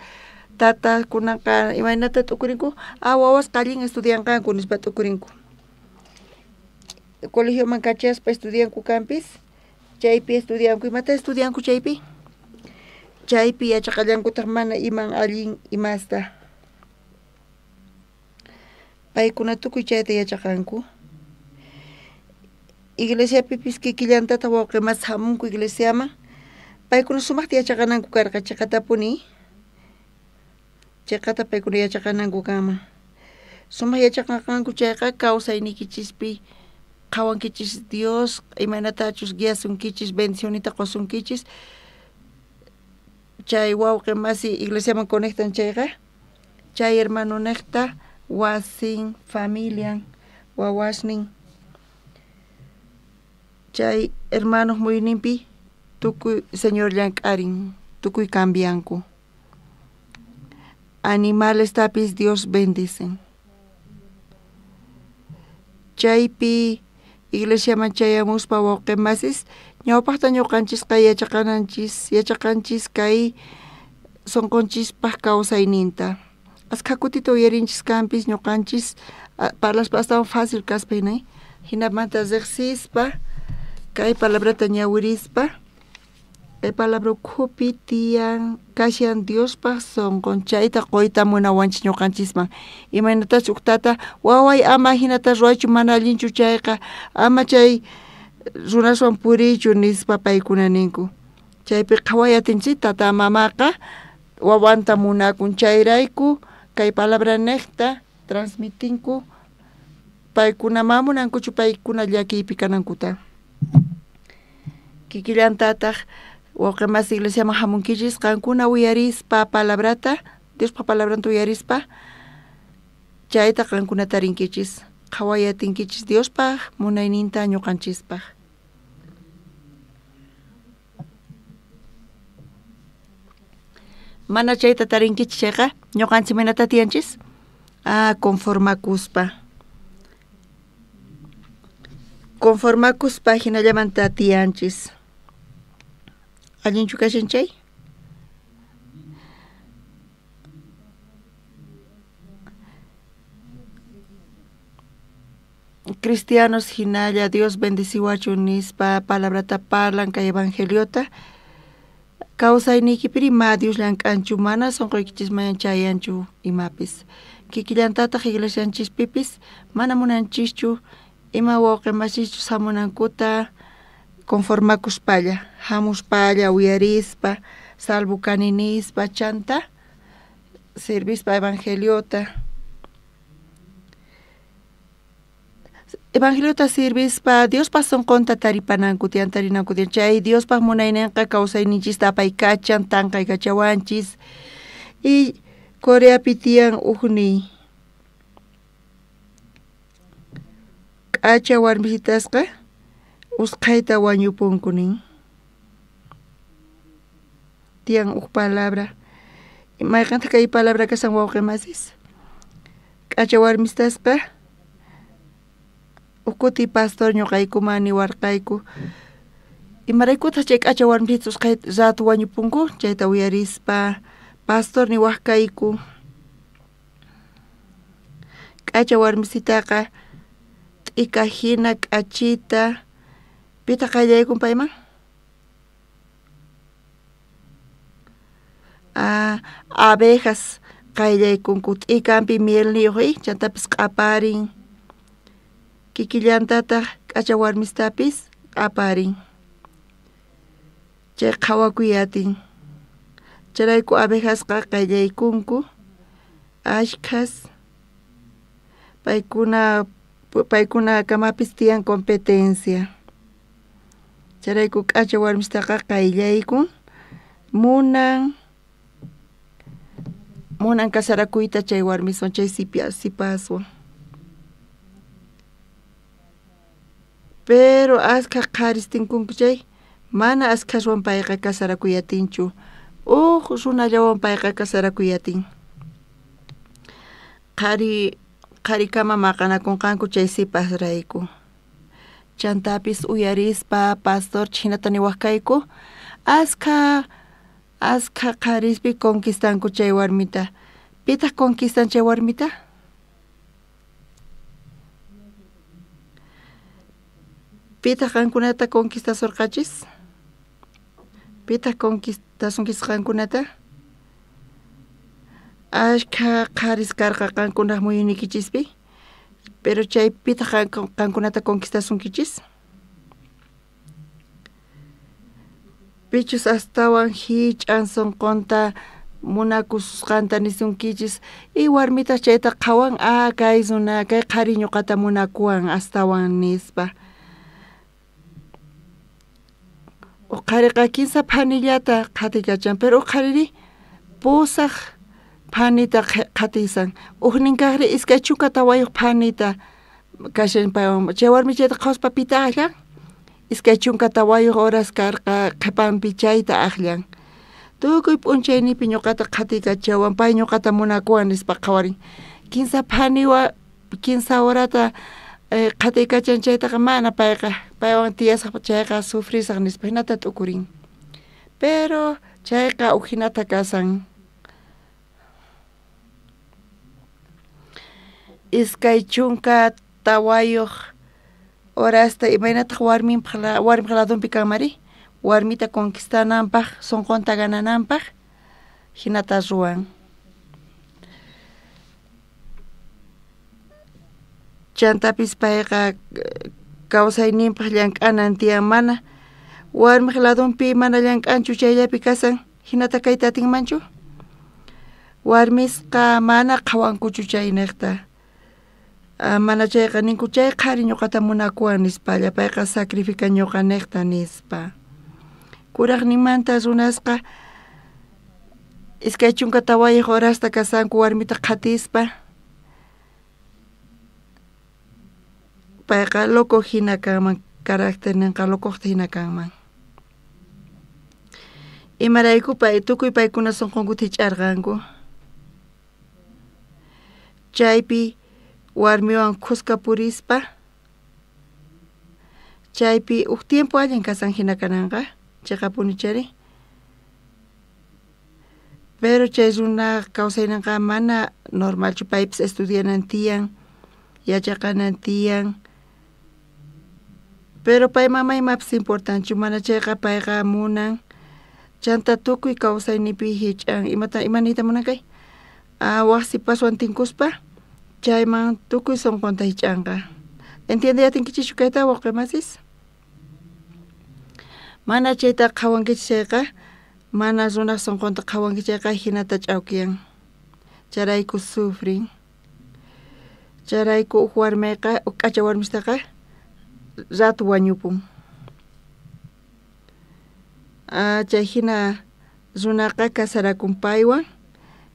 tata kunaqa imaynata tukurinku wawas kallin estudianqanku nispa tukurinku. Colegioman kachaspa estudianku kanpis chaypi estudianku imata estudianku chaypi. Chaypi yachaqallankutaq mana iman allin imasta. Paykuna tukuy chayta yachaqanku. Iglesiapipis kikillantata wawqimas hamunku iglesiaman. Paykuna sumaqta yachaqananku karqa chaqatapuni. Chaqata paykuna yachaqananku kama. Sumaq yachaqanku chayqa kawsaynikichispi qawankichis Dios imanatachus guiasunkichis bendicionita qosunkichis. Chay wawqimasi iglesiaman conectan chayqa chay hermano necta wasin familian wawasnin chay hermanos muyninpi tukuy señor llank'arin tukuy cambianku. Animales tapis Dios bendicen. Chaypi iglesiaman chayamuspa wawqimasis ñawpaqta ñuqanchisqa yachaqanchis kay sonqonchispaq kawsayninta. Askha kutita uyarinchis kanpis ñuqanchis parlaspa astawan fácil kaspa hinay. Hinamanta riqsispa kay palabrata ñawirispa kay palabra ukhupi tiyan kashan Diospaq sonqon chayta qoyta munawanchis ñuqanchisman. Imaynatachu uktata waway ama hinata ruaychu mana allinchu chayqa ama chay runaswan puriychu nispa paykuna ninku. Chaypi qhawayatinchik tata mamaqa wawanta munakun chayrayku kay palabra necta transmitinku paykuna mamunankuchu paykuna llakiypi kanankuta. Kikillantataq wawqimas iglesiaman hamunkichis qankuna uyarispa palabrata Diospa palabranta uyarispa chayta qankunata rinkichis qhawayatinkichis Diospaq munayninta ñuqanchispaq. Mana chayta tarinkichis chayqa ñuqanchis manata tiyanchis conformakuspa. Conformakuspa hinallamanta tiyanchis. Allinchu kashan chay? Cristianos hinalla Dios bendeciwachu nispa palabrata parlan kay evangeliota kawsaynikipiri ma Dios llank'anchu mana sonqoykichisman chayanchu imapis. Kikillantataq iglesianchispipis mana munanchischu ima wawqimasischu hamunankuta conformakuspalla, hamuspalla uyarispa, salvo kaninispa chanta servispa evangeliota. Evangeliota servispa Diospa sonqonta taripananku tiyan tarinanku tiyan chay Diospa munayninqa kawsayninchista apaykachan tanqay kachawanchis y Coreapi tiyan uqni k'acha warmisitasqa usqhayta wañupunkunin tiyan uq palabra mayqantaq kay palabra kasan wawqimasis k'acha warmisitasqa ukuti pastor ñuqaykuman niwarqayku imaraykutaq chay k'acha warmisita usqhayta ratu wañupunku chayta uyarispa pastor niwaqkayku k'acha warmisitaqa t'ika hina k'achita pita qallaykun payman abejas qayllaykunku t'ikapi miel niyuqi chantapis q'aparin kikillantataq k'acha warmistapis q'aparin chay qhawakuyatin charayku abejasqa qayllaykunku ashkhas paykuna kamapis tiyan competencia charayku k'acha warmistaqa qayllaykun munan kasarakuyta chay warmiswan chay sipaswan pero askha qharistinkunku chay mana askhawan payqa kasarakuyatinchu runallawan payqa kasarakuyatin qharikama maqanakunqanku chay sipasrayku chantapis uyarispa pastor chinata niwaqkayku askha qharispi conquistanku chay warmita pitaq conquistan chay warmita pitaq qankunata conquistasurqachis pitaq conquistasunchis qankunata ashkha qharis karqa qankunaq muyunikichispi pero chay pitaq qankunata conquistasunkichis pichus astawan hich'an sunqunta munakusqanta nisunkichis y warmita chayta qawan kay suna kay qhari ñuqata munakuwan astawan nispa qhariqa kinsa phanillata qatikachan pero qhariri pusaq phanita qatisan uhninkaqri iskay chunka tawayuq phanita kashan paywan chay warmi chayta qhawspa pita aqllan iskay chunka tawayuq horas karqa qhipanpi chayta aqllan tukuy p'unchaynipi ñuqata qhatikachawan pay ñuqata munakuwan nispa qawarin kinsa phaniwa kinsa horata qatikachan chaytaqa mana paywan tiyasaq chayqa sufrisaq nispa hinata t'ukurin pero chayqa hinata kasan iskay chunka tawayuq horasta imaynataq warmipaq ladunpi kanmari warmita conquistananpaq sunqunta ganananpaq hinata ruwan chantapis payqa kawsayninpaq llank'anan tiyan mana warmiq ladunpi mana llank'anchu chayllapi kasan hinata kayta atinmanchu warmisqa mana qhawankuchu chay niqta mana chayqa ninku chay qhari ñuqata munakuwan nispalla payqa sacrifica ñuqa niqta nispa kuraq nimanta runasqa iskay chunka tawayuq horasta kasanku warmita qatispa payqa loco hina kanman carácter ninqa locoqta hina kanman imarayku tukuy paykuna sunqunkuta hich'arqanku chaypi warmiwan qusqa purispa chaypi tiempo allin kasan hina kananqa chayqa punichari pero chay runa kawsayninqa mana normalchu paypis estudianan tiyan yachaqanan tiyan pero pay mamaymapas importanchu mana chayqa payqa munan chanta tukuy kawsaynipi hich'an imanita munankay waqsi paswan tinkuspa chayman tukuy sunqunta hich'anqa entiende yatinkichishchu kayta waqemasis mana chayta qhawankichis chayqa mana runaq sunqunta qhawankichis chayqa hinata ch'awkiyan charayku sufrin charayku warmayqa k'acha warmistaqa ratu wañupun chay hina runaqa kasarakun paywan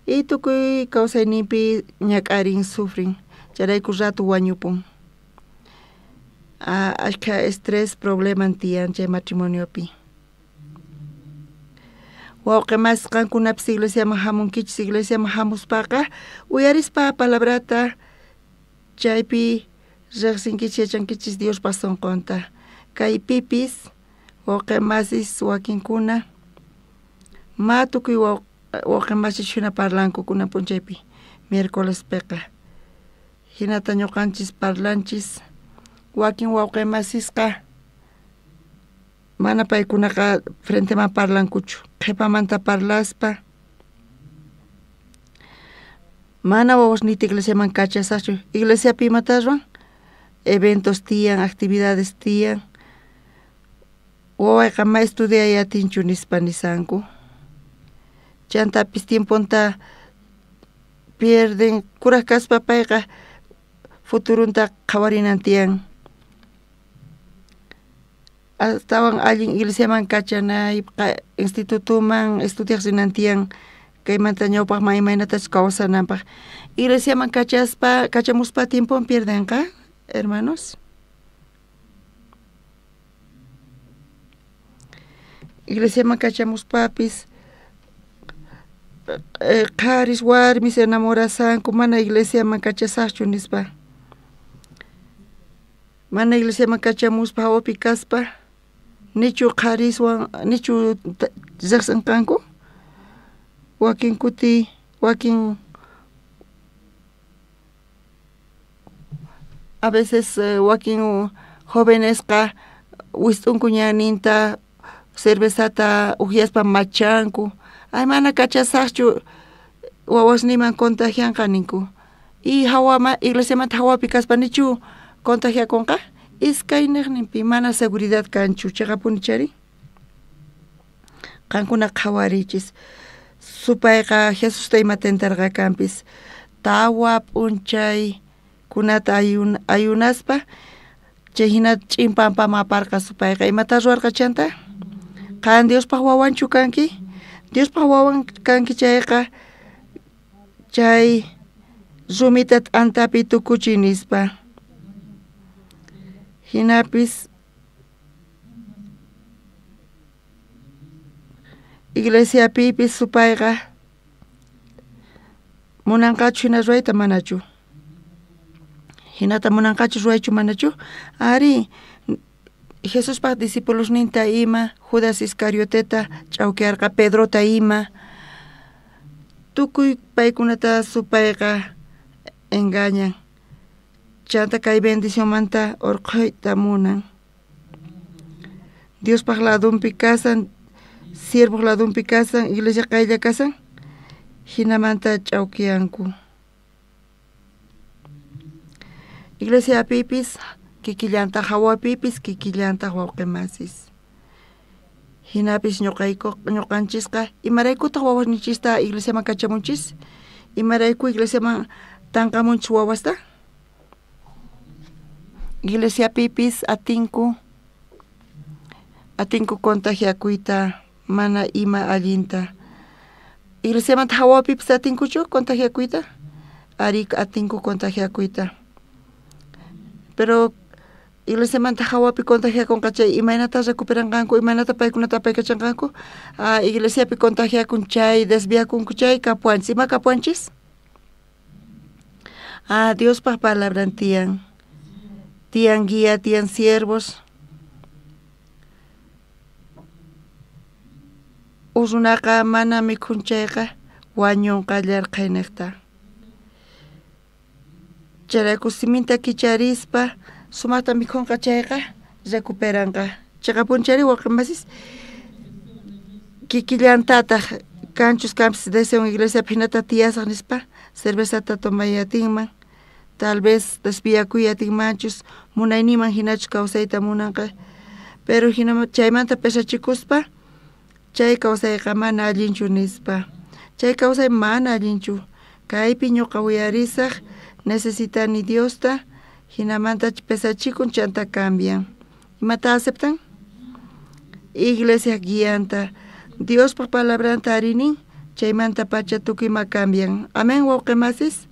y tukuy kawsayninpi ñak'arin sufrin charayku ratu wañupun ashkha estrés probleman tiyan chay matrimoniopi wawqimas qankunapis iglesiaman hamunkichis iglesiaman hamuspaqa uyarispa palabrata chaypi riqsinkichis yachankichis Diospa sunqunta kaypipis wawqimasis wakinkuna tukuy wawqimasis hina parlanku kunapan chaypi miércoles piqa hinata ñuqanchis parlanchis wakin wawqimasisqa mana paykunaqa frenteman parlankuchu qhipamanta parlaspa Mana wawas nita iglesia man kachasachu. Iglesia pimatarwan. Eventos tiyan, actividades tiyan. Waway kama estudia yatinchu nispanisanku. Chantapis tiemponta pierden kuras kaspa payqa futurunta qhawarinantiyan. Astawan allin iglesiaman kachanay institutuman estudiaqsinantiyan kaymanta ñawpaq maymaynatas kawsananpaq. Iglesiaman kachamuspa tiempon pierdenqa, hermanos. Iglesiaman kachamuspapis qaris warmis enamorasanku mana iglesiaman kachasaqchu nispa. Mana iglesiaman kachamuspa hawapi kaspa nichu qariswan nichu llaqsanqanku wakin kuti wakin a veces wakin jóvenesqa wistunku ñaninta cervezata ujiaspa machanku. Ay mana kachasaqchu wawasniman contagianqa ninku. Y iglesiamanta hawapi kaspa nichu contagiakunqa iskay niqninpi mana seguridad kanchu chaqapunichari. Qankuna qhawarichis. Supayqa Jesusta ima tentarqa kanpis. Tawa p'unchay kunata ayunaspa chay hina ch'impanpa maparqa supayqa imata ruwarqa chanta? Qan Diospaq wawanchu kanki? Diospaq wawan kanki chayqa chay rumita t'antapi tukuchiy nispa. Hinapis iglesiapipis supayqa munanqachu hina ruwayta manachu? Hinata munanqachu ruwaychu manachu? Ari Jesuspa discípulosninta ima, Judas Iscarioteta ch'awkiyarqa Pedrota ima, tukuy paykunata supayqa engañan. Chanta kay bendicionmanta urquyta munan. Diospaq ladunpi kasan, siervoq ladunpi kasan, iglesia qaylla kasan, hinamanta ch'awkiyanku. Iglesiapipis kikillanta hawapipis kikillanta wawqimasis. Hinapis ñuqanchisqa imaraykutaq wawasnichista iglesiaman kachamunchis? Imarayku iglesiaman tanqamunchis wawasta? Iglesiapipis atinku contagiakuyta mana ima allinta. Iglesiamanta hawapipis atinkuchu contagiakuyta? Ari atinku contagiakuyta. Pero iglesiamanta hawapi contagiakunqa chay imaynata recuperanqanku, imaynata paykunata apaykachanqanku, iglesiapi contagiakun chay desviakunku chay kapuanchis. Ima kapuanchis? Diospaq palabran tiyan guía, tiyan siervos. Usunaqa mana mikhunchayqa wañunqa llarqhayniyta. Charayku siminta kicharispa sumaqta mikhunqa chayqa recuperanqa. Chaqapunchari waqmasis kikillantataq kanchus kanpis desde un iglesiapi hinata tiyasaq nispa cervezata tomayatinman. Tal vez desviakuyatinmanchus munayniman hinachu kawsayta munanqa. Pero chaymanta pesachikuspa chay kawsayqa mana allinchu nispa. Chay kawsay mana allinchu. Kaypi ñuqa uyarisaq necesitani Diosta, hinamanta pesachikun chanta cambian. ¿Imata aceptan? Iglesia guianta. Dios por palabranta arinin, chaymanta pacha tukima cambian. Amén, wawqimasis.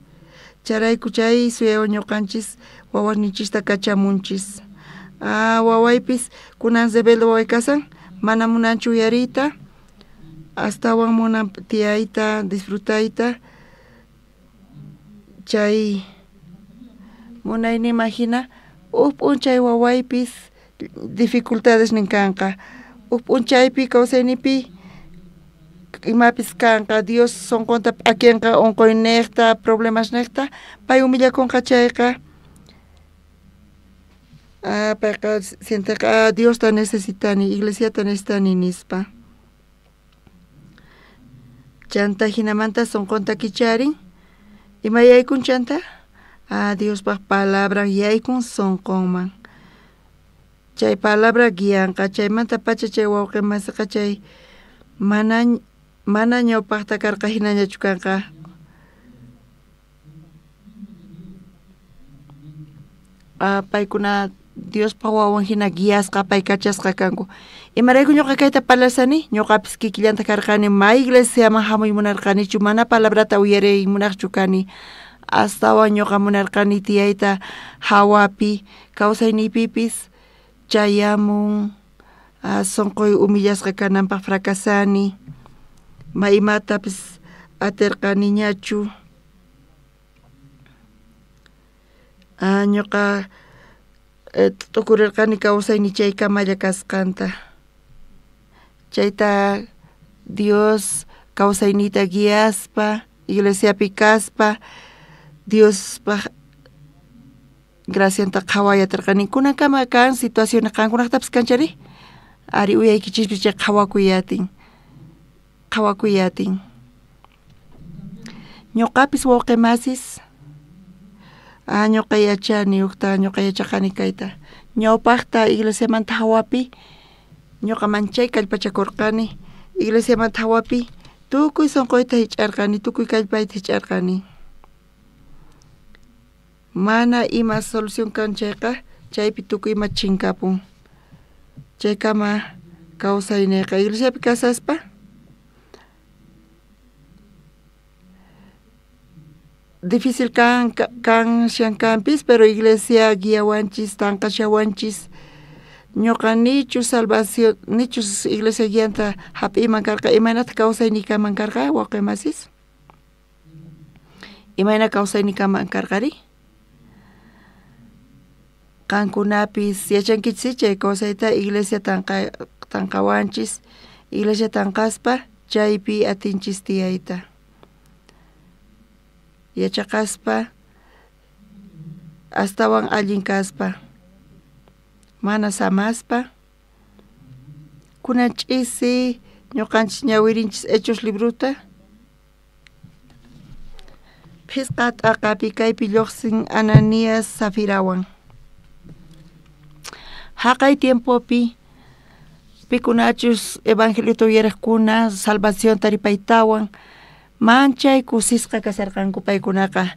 Charayku chay suya ñuqanchis wawasnichista kachamunchis. Wawaypis kunan rebelde wawaykasan, mana munanchu uyariyta, astawan munan tiyayta, disfrutayta. Chay munayni imagina p'unchay wawaypis dificultades ninkanqa. P'unchaypi kawsaynipi imapis kanqa Dios sonqonta p'akinqa unquyniqta, problemas niqta, pay humillakunqa chayqa. Payqa sienteqa Diosta necesitani, iglesiata necesitani nispa. Chanta hinamanta sonqonta kicharin. Ima yaykun chanta? Dios pa palabra yaykun sonqonman. Chay palabra guianqa chaymanta pacha chay wawqi masiqa chay mana ñawpaqta karqa hinañachu kanqa. Paykuna Dios pa wawan hina guiasqa pay kachasqa kanku. Imarayku ñuqa kayta palasani, ñuqapis kikillanta karqani may iglesiaman hamuy munarqanichu mana palabrata uyaray munaqchu kani. Astawan ñuqa munarqani tiyayta hawapi kawsayniypipis chayamun sonqoy humillasqa kananpaq fracasani maymatapis atirqaniñachu. Ñuqa tukurirqani kawsayni chaykamalla kasqanta. Chayta Dios kawsaynita guiaspa, iglesiapi kaspa, Diospa gracianta qhawayatirqani. Kunakama kan situación qankunaqtapis kanchari. Ari uyaykichishpis chay qhawakuyatin. Ñuqapis wawqimasis ñuqa yachani uqta ñuqa yachaqani kayta. Ñawpaqta iglesiamanta hawapi ñuqa manchay kallpachakurqani. Iglesiamanta hawapi tukuy sonqoyta hich'arqani, tukuy kallpayta hich'arqani. Mana ima solución kanchayqa chaypi tukuy ima chinkapun. Chaykama kawsayniyqa iglesiapi kasaspa difícil kan shankanpis, pero iglesia guiawanchis, tanqashawanchis. Ñuqa nichu salvación, nichu iglesia guianta hap'iman karqa, imaynata kawsayniykaman karqa wawqimasis? Imayna kawsayniykaman karqari? Qankunapis yachankichis chay kawsayta iglesia tanqawanchis, iglesia tanqaspa chaypi atinchis tiyayta. Yachaqaspa astawan allin kaspa mana samaspa kunanch'isi ñuqanchis ñawirinchis hechos libruta phisqa t'aqapi kaypi lluqsin Ananías Safirawan. Haqay tiempopi pikunachus evangelio tuyariqkuna salvación taripaytawan manchay kusisqa kasarqanku paykunaqa.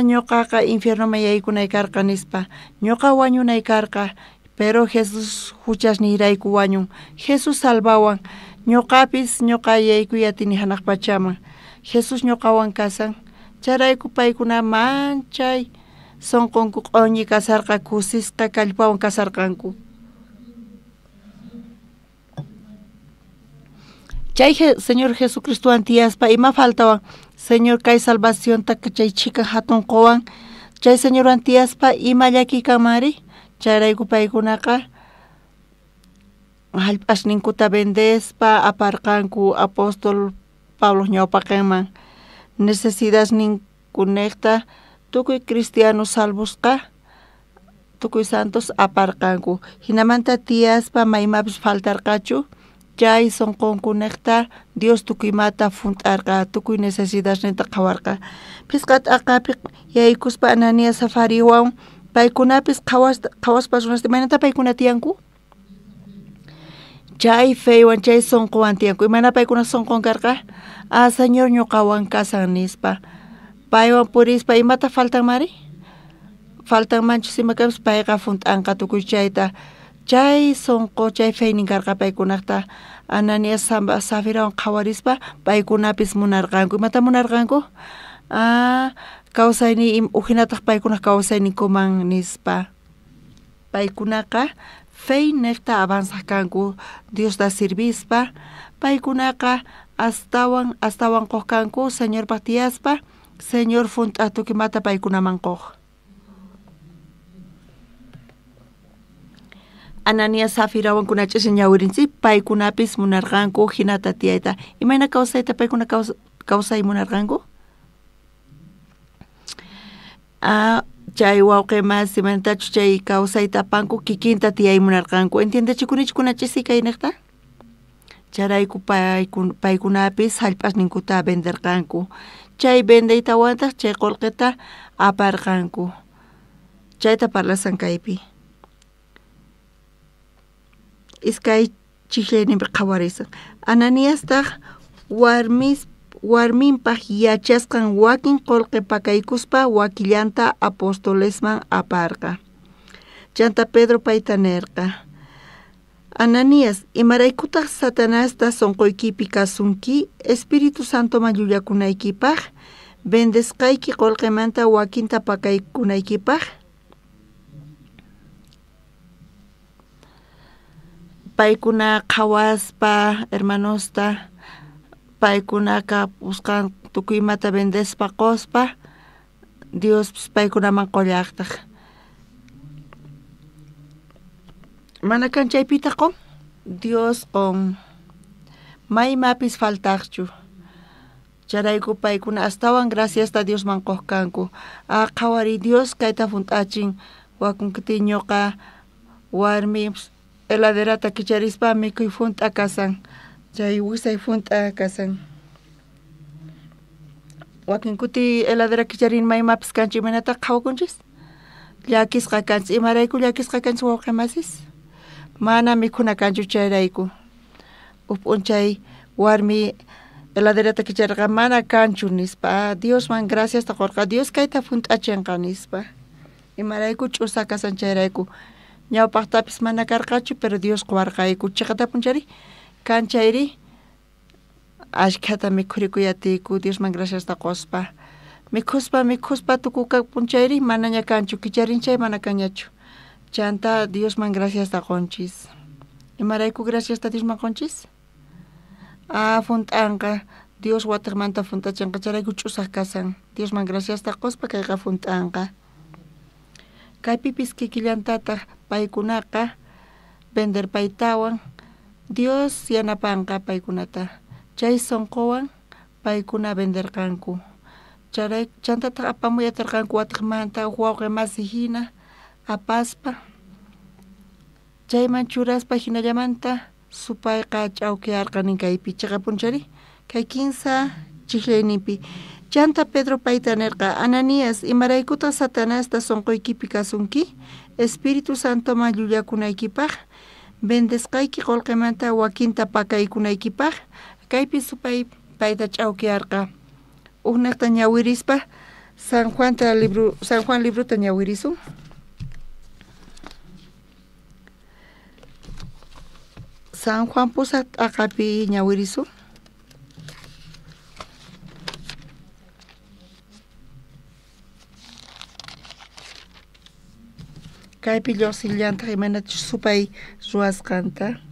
Ñuqaqa infiernoman yaykunay karqa nispa. Ñuqa wañunay karqa, pero Jesús huchasniyrayku wañun. Jesús salvawan. Ñuqapis ñuqa yaykuyatini hanaq pachaman. Jesús ñuqawan kasan. Charayku paykuna manchay sonqunku q'uñi kasarqa, kusisqa kallpawan kasarqanku. Chay Señor Jesucristo antiyaspa ima faltawan Señor kay salvación taka chay chika hatun qowan chay Señor antiyaspa ima llakikamari chayrayku paykunaqa hallp'asninkuta bendespa aparqanku apóstol Pablo ñawpaqinman necesidadninkunekta tukuy cristiano salvosqa tukuy santos aparqanku hinamanta tiyaspa maymapis faltarqachu chay sonqunkunekta Dios tukuymata funt'arqa tukuy necesidadninta qhawarqa. Phisqa t'aqapi yaykuspa Ananías Safariwan paykunapis qhawaspa runasqa imaynata paykuna tiyanku? Chay feywan chay sonqowan tiyanku. Imana paykuna sonqon karqa? Señor ñuqawan kasan nispa. Paywan purispa imata faltanmari? Faltanmanchus imakapas payqa funt'anqa tukuy chayta. Chay sonqo chay feynin karqa paykunaqta Ananías Safirawan qhawarispa paykunapis munarqanku. Imata munarqanku? Kawsayni uhinataq paykuna kawsaynikuman nispa. Paykunaqa feynekta avanzaq kanku Diosda sirvispa. Paykunaqa astawan qoqkanku Señor patiyaspa Señor funt'a tukimata paykunaman qoq. Ananías Safirawan kunach'isi ñawirinchik paykunapis munarqanku hinata tiyayta. Imayna kawsayta paykuna kawsay munarqanku? Chay wawqimas imantachu chay kawsayta apanku kikinta tiyay munarqanku. Entiendechikunichu kunach'isi kaynaqta? Charayku paykunapis hallp'asninkuta venderqanku. chay vendeytawanta chay qolqeta aparqanku. Chayta parlasan kaypi. Iskay chiqlayninpi qhawarisan. Ananiastaq warminpaq yachasqan wakin qolqe pakaykuspa wakillanta apostolesman aparqa. Chanta Pedro payta nerqa. Ananías, imaraykutaq Satanasta sonqoykipi kasunki, Espíritu Santo llullakunaykipaq, bendesqayki qolqemanta wakinta pakaykunaykipaq. Paykuna qhawaspa, hermanosta, paykunaka buscan tukuymata bendespa qospa, Dios paykunaman qollaqtaq. Mana kanchaypita qon, Dios qon maymapis faltaqchu. Charayku paykuna astawan graciasta Dios man qojkanku. Qhawari Dios kayta funt'achin wakunkutiñoqa warmi heladerata kicharispa mikuy funt'a kasan. Chay wisay funt'a kasan. Wakinkuti heladera kicharin maymapis kanchi manata qhawakunchis. Llakisqa kanchis, imarayku llakisqa kanchis wawqimasis. Mana mikhuna kanchu chayrayku. Up'unchay warmi heladerata kicharqa mana kanchu nispa. Dios man gracias taqorqa. Dios kayta funt'achinqa nispa. Imarayku ch'usa kasan chayrayku. Ñawpaqtapis mana karqachu, pero Dios qwarqayku. Chiqata punchari kanchayri ashkhata mikhurikuyatiku. Dios man gracias taqospa. Mikhuspa tukuka punchayri mana ña kanchu. Kicharinchay mana kanñachu. Chanta Dios man gracias taqonchis. Imarayku gracias ta Dios man qonchis? Funt'anqa Dios wataqmanta funt'achinqa charayku ch'usaq kasan. Dios man gracias taqospa kayqa funt'anqa. Kaypipis kikillantataq paykunaqa vender paytawan Dios yanapanqa paykunata. Chay sonqowan paykuna venderqanku. Charay chantataq apamuyatarqanku wataqmanta wawqi masi hina apaspa. Chayman churaspa hinallamanta supayqa ch'awkiyarqanin kaypi. Chaqa punchari kay kinsa chiqlayninpi. Chanta Pedro payta nerqa, Ananías, imaraykuta Satanasta sonqoykipi kasunki, Espíritu Santo man llullakunaykipaq, bendesqayki qolqemanta wakinta pakaykunaykipaq, kaypi supay payta ch'awkiyarqa. Uqnaqta ñawirispa San Juan libruta ñawirisun. San Juan pusaq t'aqapi ñawirisun. Kaypi lluqsillanta imanachus supay ruwasqanta.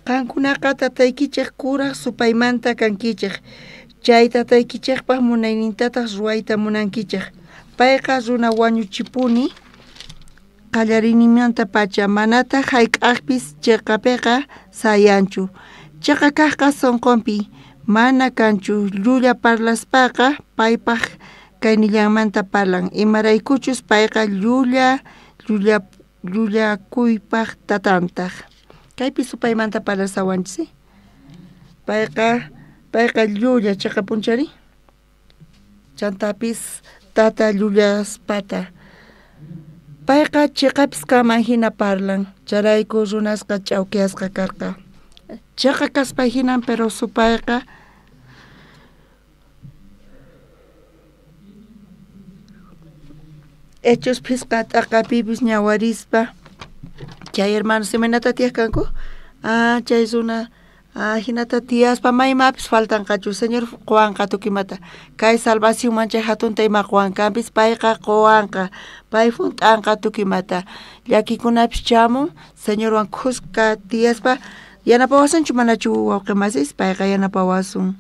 Qankunaqa tataykichik kuraq supaymanta kankichik. Chay tataykichikpaq munaynintataq ruwayta munankichik. Payqa runa wañuchipuni qallarinimanta pacha manata hayk'aqpis chiqapiqa sayanchu. Chiqa kaqqa sonqonpi mana kanchu llulla parlaspaqa paypaq kaynillanmanta parlan. Imaraykuchus payqa llullakuypaq tatantaq. Kaypi supaymanta parlasawanchis. Payqa llulla chiqa punchari. Chantapis tata llullaspata. Payqa chiqapis kaman hina parlan. Charayku runasqa ch'awkiyasqa karqa. Chiqa kaspa hinan pero supayqa hechos pisqa t'aqapipis ñawarispa. Chay hermanos semanata tiyasqanku. Chay runa hinata tiyaspa maymapis faltanqachu. Señor quwanqa tukimata. Kay salvación manchay hatunta ima quwankanpis payqa quwanqa. Pay funt'anqa tukimata. Llakikunapis chamun Señorwan qusqa tiyaspa yanapawasunchu manachu wawqimasis payqa yanapawasun.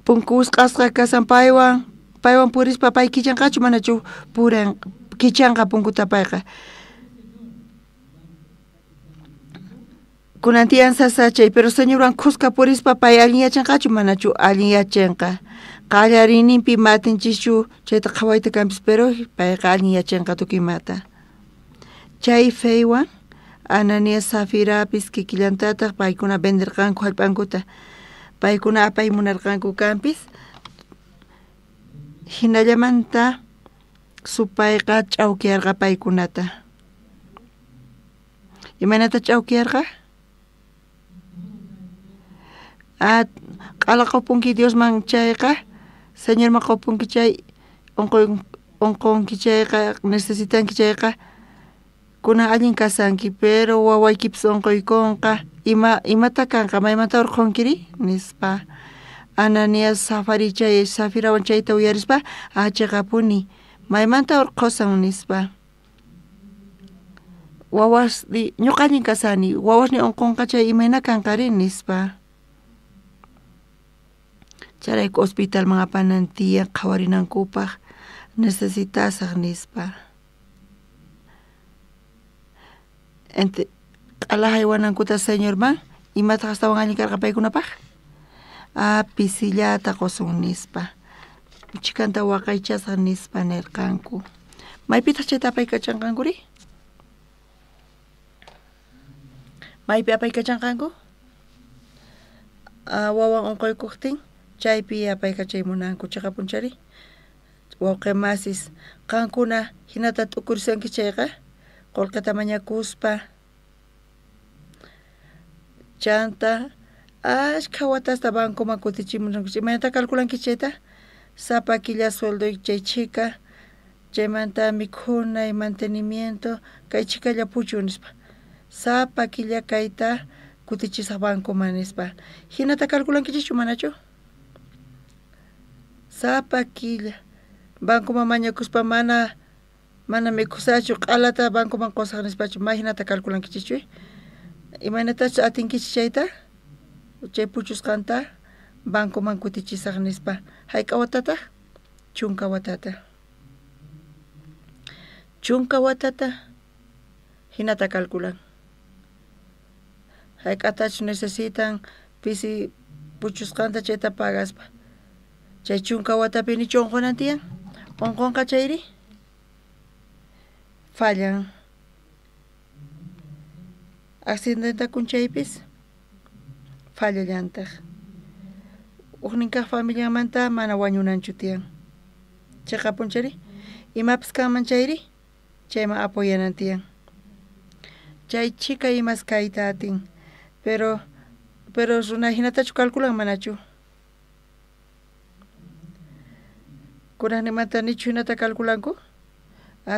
Punku usqasqa kasan paywan purispa pay kichanqachu manachu puran kichanqa punkuta payqa. Kunantiyan sasachay, pero Señorwan qusqa purispa pay allin yachanqachu manachu allin yachanqa. Qallarininpi matinchischu chayta qhawayta kanpis pero payqa allin yachanqa tukimata. Chay feywan Ananias Zafirapis kikillantataq paykuna venderqanku hallp'ankuta paykuna apay munarqanku kampis hinallamanta supayqa ch'awkiyarqa paykunata imanata ch'awkiyarqa q'ala qopunki Diosman chayqa Señorman qopunki chay unqunki chayqa necesitanki chayqa kuna allin kasanki pero wawaykipis unquykunqa imata kanqa maymanta urqunkiri nispa Ananias Zafirawan chayta uyarispa chayqapuni maymanta urqusan nispa wawas ñuqa allin kasani wawasni unqunqa chay imayna kanqari nispa charayku hospitalman apanan tiyan qhawarinankupaq necesitasaq nispa ente q'ala haywanankuta señorman imataq astawan allin karqa paykunapaq pisillata qusun nispa chikanta waqaychasaq nispa nirqanku maypitaq chayta apaykachanqankuri maypi apaykachanqanku wawan unquykuqtin chaypi apaykachaymunanku chayqa punchari wawqi masis qankuna hinata t'ukurisanki chayqa qullqita mañakuspa chanta ashkha watasta bancoman kutichimunanku imanata calculanki chayta sapa killa sueldo chay chika chaymanta mikhuna y mantenimiento kay chikalla puchu nispa sapa killa kayta kutichisaq bancoman nispa hinata calculankichu manachu sapa killa bancoman mañakuspa mana mikusachu q'alata bancoman qusaq nispachu may hinata calculankichu imanatachu atinkichu chayta chay puchusqanta bancoman kutichisaq nispa hayk'a watata chunka watata hinata calculan hayk'atachu necesitan pisi puchusqanta chayta pagaspa chay chunka watapini chunqunan tiyan unqunqa chayri fallan accidentakun chaypis fallallantaq uqnin kaq familiamanta mana wañunanchu tiyan chayqa punchari imapis kanman chayri chayman apoyanan tiyan chay chika imas kayta atin pero runa hinatachu calculan manachu kunanimanta nichu hinata calculanku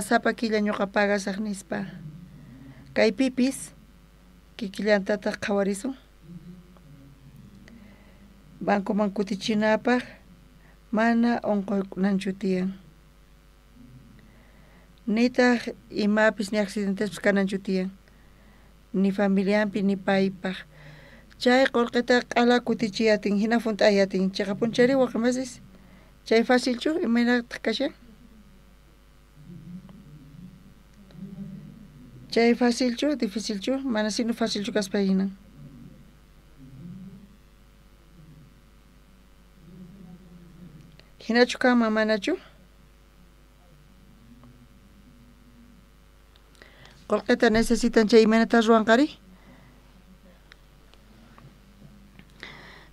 sapa killa ñuqa pagasaq nispa kaypipis kikillantataq qhawarisun bancoman kutichinapaq mana unqunanchu tiyan nitaq imapis ni accidentespis kananchu tiyan ni familiampi ni paypaq chay qullqita q'ala kutichiyatin hina funt'ayatin chayqa punchari waqmasis chay facilchu imaynataq kashan chay facilchu dificilchu mana sinu facilchu kaspa hinan hinachu kanman manachu qullqita necesitan chay imanata ruwanqari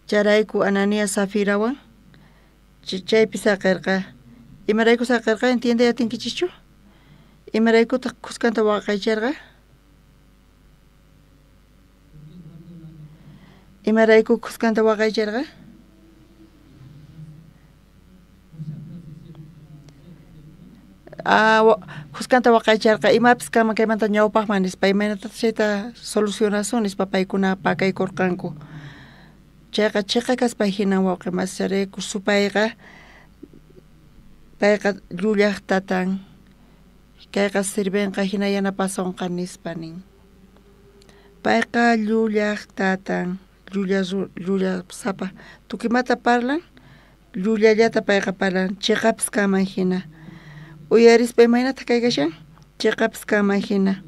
charayku Ananias Zafirawan chaypi saqirqa imarayku saqirqa entiendeyatinkichichu imaraykutaq kuskanta waqaycharqa imarayku kuskanta waqaycharqa kuskanta waqaycharqa imapis kanman kaymanta ñawpaqman nispa imaynata chayta solucionasun nispa paykuna pakaykurqanku chayqa chiqa kaspa hinan wawqi masarayku supayqa payqa llullaq tatan kayqa sirvenqa hina yanapasunqa nispa nin payqa llullaq tatan llulla sapa tukimata parlan llullallata payqa parlan chiqapis kanman hina uyarispa imaynata kaykashan chiqapis kanman hina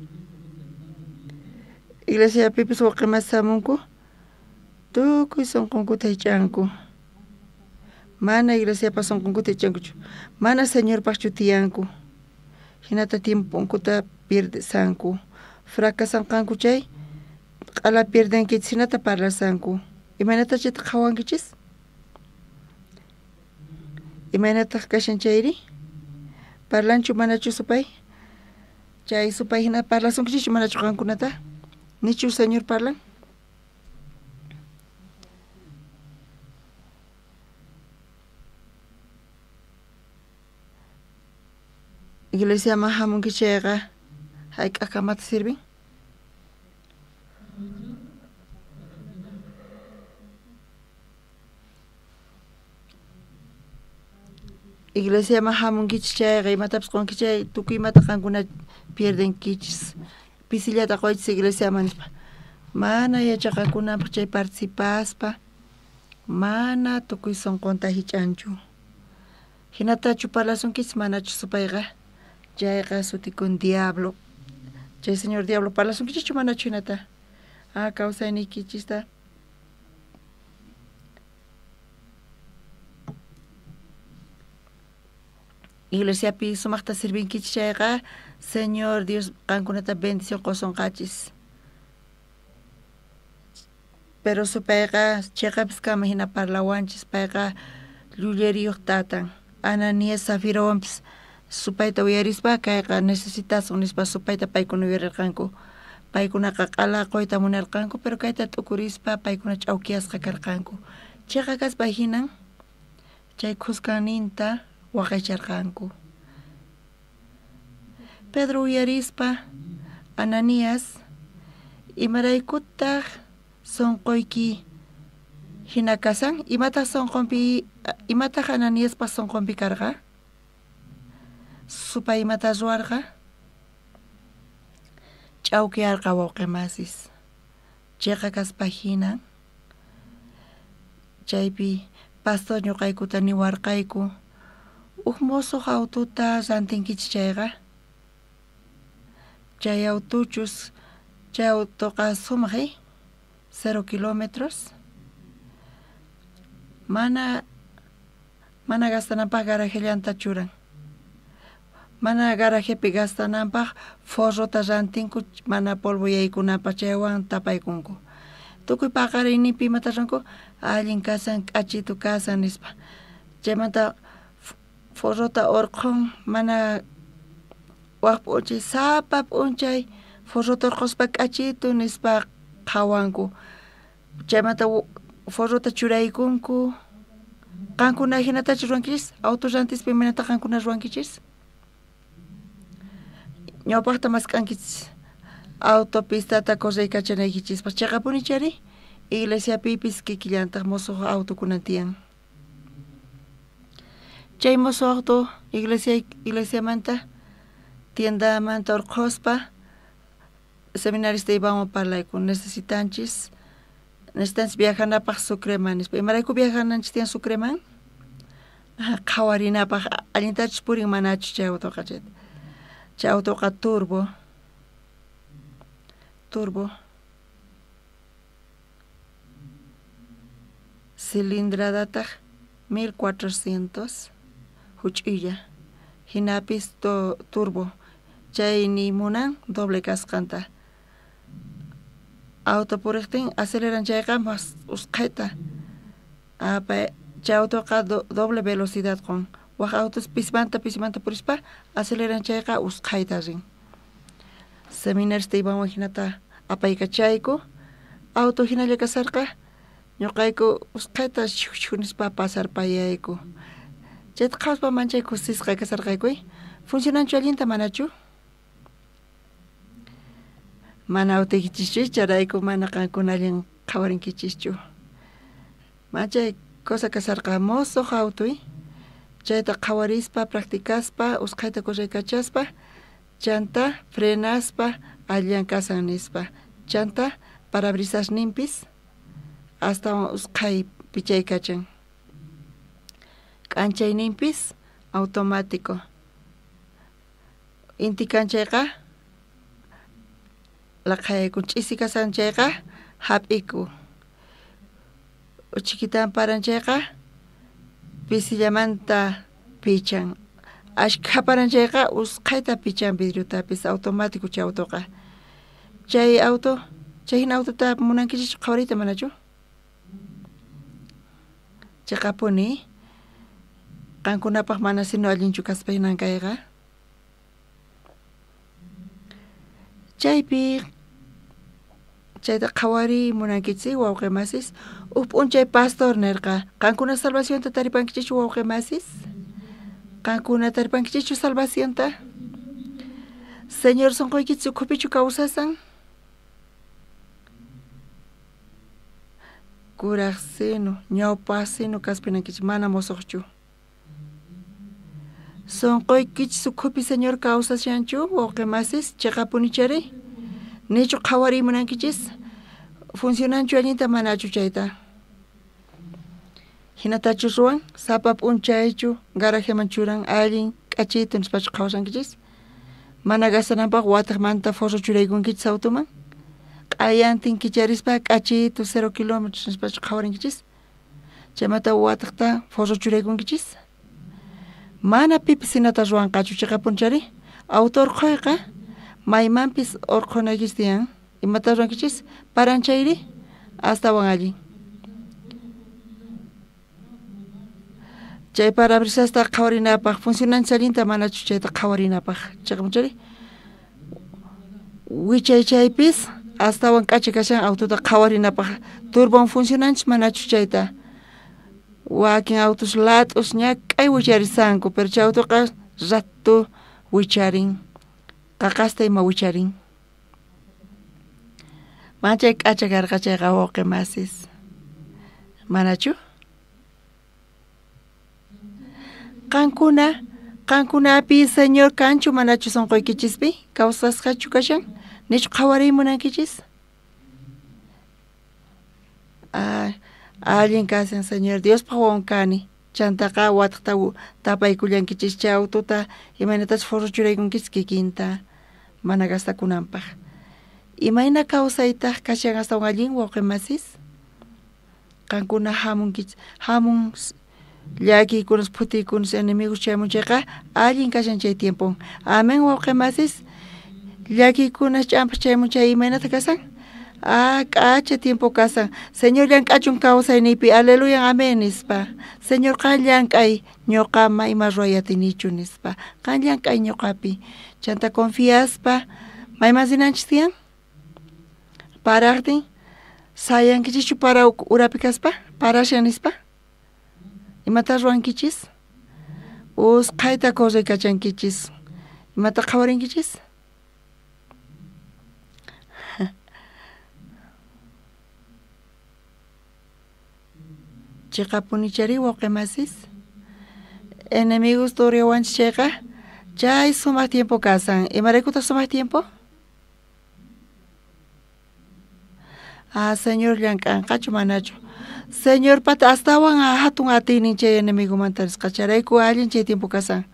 iglesiapipis wawqi masamunku tukuy sunqunkuta hich'anku mana iglesiapas sunqunkuta hich'ankuchu mana señorpaqchu tiyanku hinata tiempunkuta pierdesanku fracasanqanku chay q'ala pierdenkichis hinata parlasanku imaynatachá qhawankichis imaynataq kashan chayri parlanchu manachu supay chay supay hina parlasunkichis manachu qankunata nichu señor parlan iglesia mahamunkichayqa hayk'aqamata sirven iglesia mahamunkichis chayqa imatapas qunkichis tukuymata qankuna pierdenkichis pisillata qoychis iglesiaman nispa mana yachaqakunapaq chay participaspa mana tukuy sunqunta hich'anchu hinatachu parlasunkichis manachu supayqa chayqa sutikun diablo chay señor diablo parlasunkichis manachu hinata kawsaynikichista iglesiapi sumaqta sirvinkichis chayqa señor Dios qankunata bendición qosunqachis pero supayqa chayqapis kama hina parlawanchis payqa llullariyuq tatan Ananías Zafirawanpis supayta uyarispa kayqa necesitasun nispa supayta paykuna uyarirqanku paykunaqa q'ala qoyta munarqanku pero kayta t'ukurispa paykuna ch'awkiyasqa karqanku chayqa kaspa hinan chay qusqanninta waqaycharqanku Pedro uyarispa Ananías imaraykutaq sunquyki hina kasan imataq sunqunpi imataq Ananíaspa sunqunpi karqa supay imata ruwarqa ch'awkiyarqa wawqimasis chayqa kaspa hinan chaypi pastor ñuqaykuta niwarqayku uq musuq autota rantinkichis chayqa chay autochus chay autoqa sumaq 0 kilómetros mana gastananpaq garajellanta churan mana garajepi gastananpaq forrota rantinku mana polvo yaykunapaq chaywan tapaykunku tukuy paqariyninpi imata ranku allin kasan k'achitu kasan nispa chaymanta forrota urqun mana waq p'unchay sapa p'unchay forrota urquspa k'achitu nispa qhawanku chaymanta forrota churaykunku qankuna hinatachu ruwankichis auto rantispi imanata qankuna ruwankichis ñawpaqta masq'ankichis autopistata correykachanaykichis chayqa punichari iglesiapipis kikillantaq musuq autokunan tiyan chay musuq auto iglesiamanta tiendamanta urquspa seminarista Ivanwan parlayku necesitanchis viajanapaq Sucreman nispa imarayku viajananchis tiyan Sucreman qhawarinapaq allintachus purin manachu chay autoqa chay autoqa turbo cilindradataq 1400 huch'iyya hinapis turbo chayni munan doble kasqanta auto puriqtin aceleran chayqa mas usqhayta chay autoqa doble velocidad qon waq autos pismanta purispa aceleran chayqa usqhayta rin seminarista Ivanwan hinata apaykachayku auto hinalla kasarqa ñuqayku usqhayta shuk nispa pasarpayayku chayta qhawspa manchayku sisqa kasarqaykuy funcionanchu allinta manachu mana autikichis charayku mana qankuna allin qhawarinkichischu machay cosa kasarqa musuq autoy chayta qhawarispa practicaspa usqhayta correykachaspa chanta frenaspa allan kasan nispa chanta parabrisasninpis hasta usqhay pichaykachan k'anchayninpis automático inti kanchayqa laqhayku ch'isi kasan chayqa hap'iku chiquitan paranchayqa pisillamanta pichan ashkha paranchayqa usqhayta pichan vidriotapis automático chay autoqa chay auto ta munankichis qhawariyta manachu chaqapuni qankunapaq mana sino allinchu kaspa hinankayqa chaypi chayta qhawari munankichis wawqimasis p'unchay pastor nirqa qankuna salvacionta taripankichichu wawqimasis qankuna taripankichichu salvacionta Señor sonqoykichis ukhupichu kawsasan kuraq sino ñawpaq sino kaspinankichis mana mosoqchu sonqoykichis ukhupi Señor kawsashanchu wawqimasis chaqapunichari nichu qhawari munankichis funcionanchu allinta manachu chayta hinatachu ruwan sapa p'unchaychu garajeman churan allin k'achiyta nispachu qhawashankichis mana gastananpaq wataqmanta forro churaykunkichis automan q'ayantin kicharispa k'achiytu 0 kilómetros nispachu qhawarinkichis chaymanta wataqta forro churaykunkichis mana pipis hinata ruwanqachu chaqapunchari autor qoyqa maymanpis orqonaykis tiyan imata ruwankichis paranchayri astawan allin chay parabrisasta qhawarinapaq funcionanchis allinta manachu chayta qhawarinapaq chaqapunchari wichaychaypis astawan k'achi kashan autota qhawarinapaq turban funcionanchis manachu chayta wakin autos lat'us ñak'ay wicharisanku pero chay autoqa ratu wicharin qaqasta ima wicharin manchay k'acha karqa chayqa wawqimasis manachu qankunapi Señor kanchu manachu sonqoykichispi kawsasqachu kashan nichu qhawariymunankichis allin kasan Señor Diospaq wawan kani chantaqa wataqta tapaykullankichis chay autota imaynatas forro churaykunkichis kikinta mana gastakunanpaq imayna kawsaytaq kashan astawan allin wawqimasis qankuna hamun llakiykunas phutikkunas enemigos chaymunchayqa allin kashan chay tiempo amen wawqimasis llakiykunas ch'ampas chaymunchay imaynata kasan k'acha tiempo kasan Señor llank'achun kawsayniypi aleluya amén nispa Señor qan llank'ay ñuqama ima ruwayatinichu nispa qan llank'ay ñuqapi chanta confiaspa mayman sinanchis tiyan paraqtin sayankichichu para urapi kaspa parashan nispa imata ruwankichis usqhayta corrikachankichis imata qhawarinkichis chiqapunichari wawqimasis enemigos turiawanchis chayqa chay sumaq tiempo kasan imaraykutaq sumaq tiempo Señor llank'anqachu manachu Señor pata astawan hatun atinin chay enemigo mantarisqa charayku allin chay tiempo kasan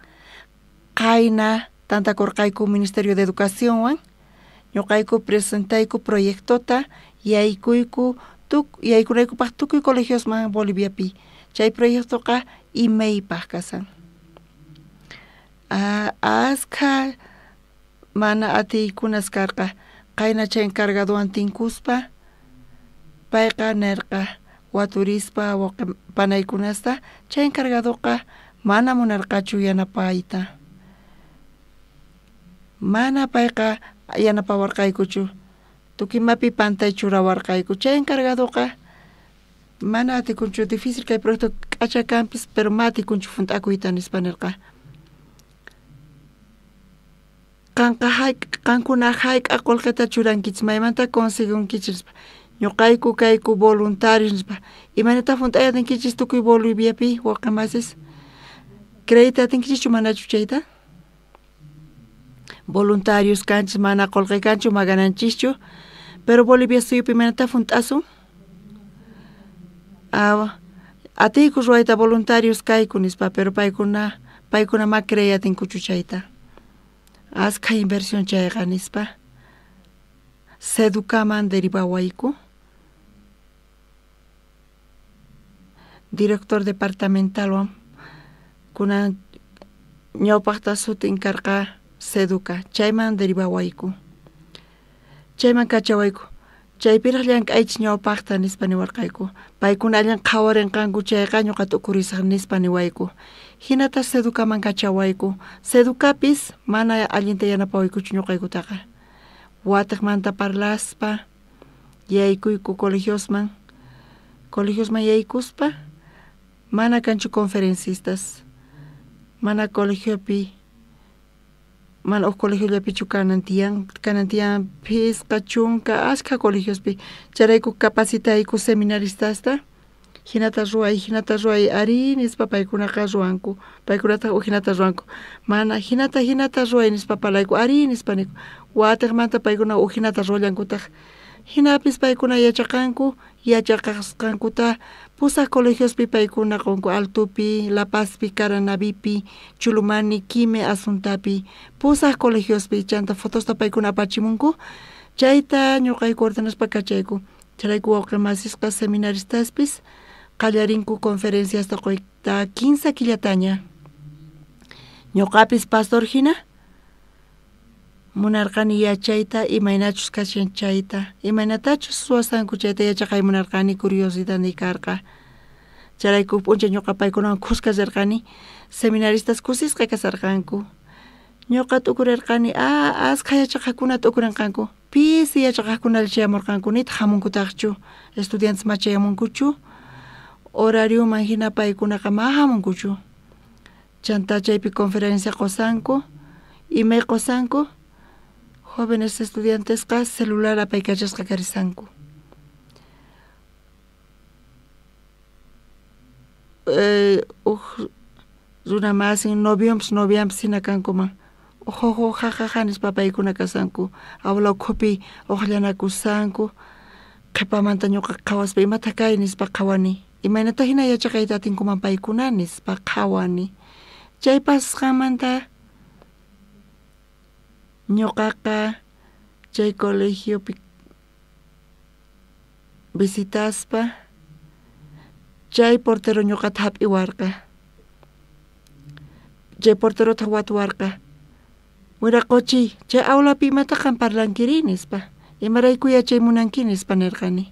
qayna tantakurqayku Ministerio de Educación wan ñuqayku presentayku proyectota yaykunaykupaq tukuy colegiosman Boliviapi chay proyectoqa imaypaq kasan askha mana atiykunas karqa qayna chay encargadowan tinkuspa payqa nirqa waturispa panaykunasta chay encargadoqa mana munarqachu yanapayta mana payqa yanapawarqaykuchu tukimapi pantay churawarqayku chay encargadoqa mana atikunchu difícil kay proyecto k'acha kanpis pero ma atikunchu funt'akuyta nispa nirqa qankuna hayk'a qullqita churankichis maymanta conseguinkichis ñuqayku kayku voluntarios nispa imanata funt'ayatinkichis tukuy Boliviapi wawqimasis crédito atinkichichu manachu chayta voluntarios kanchis mana qullqi kanchu magananchikchu pero Bolivia suyupi imanata funt'asun atiyku ruwayta voluntarios kayku nispa pero paykuna ma creyatinkuchu chayta askha inversión chayqa nispa Seducaman derivawayku director departamental kunan ñawpaqta sutin karqa Seduca chayman derivawayku chayman kachawayku chaypiraq llank'aychis ñawpaqta nispa niwarqayku paykuna allan qhawarinqanku chayqa ñuqata ukurisaq nispa niwayku hinata seducaman kachawayku sedukapis mana allinta yanapawaykuchu ñuqaykutaqa wataqmanta parlaspa yaykuyku colegiosman yaykuspa mana kanchu conferencistas mana colegiopi mana colegiollapichu kanantiyan pisqa chunka ashka colegiospi charayku capacitayku seminaristasta hinata ruay ari nispa paykunaqa ruwanku paykunata hinata ruwanku mana hinata ruay nispa palayku ari nispa niku wataqmanta paykuna hinata ruwallankutaq hinapis paykuna yachaqasqankuta pusaq colegiospi paykuna qunku Altupi, La Pazpi, Caranavipi, Chulumani, Quime, Asuntapi pusaq colegiospi chanta fotosta paykuna apachimunku chayta ñuqayku ordenaspa kachayku charayku wawqimasisqa seminaristaspis qallarinku conferenciasta qoyta 15 killataña ñuqapis pastor hina munarqani yachayta imaynachus kashan chayta imaynatachus suwasanku chayta yachaqay munarqani curiosidad ni karqa charayku p'uncha ñuqa paykunawan kusqallarqani seminaristas kusisqa kasarqanku ñuqa t'ukurirqani asqa yachaqaqkuna t'ukurinqanku pisi yachaqaqkunalla chayamurqanku nita hamunkutaqchu estudiantes machayamunkuchu horariuman hina paykunaqa mahamunkuchu chanta chaypi conferencia qosanku email qosanku jóvenes estudiantesqa celular apaykachasqa karisanku runa masin noviambis hina kankuman jajaja nispa paykuna kasanku awlawkupi uqllanakusanku qhipamanta ñuqa qhawaspa imata kay nispa qhawani imaynata hina yachaqayta atinkuman paykuna nispa qhawani chay pasqamanta ñuqaqa chay colegiopi visitaspa chay portero ñuqata hap'iwarqa chay porterota watuwarqa wiraquchi chay aulapi imataqa parlankiri nispa imarayku yachaymunanki nispa nirqani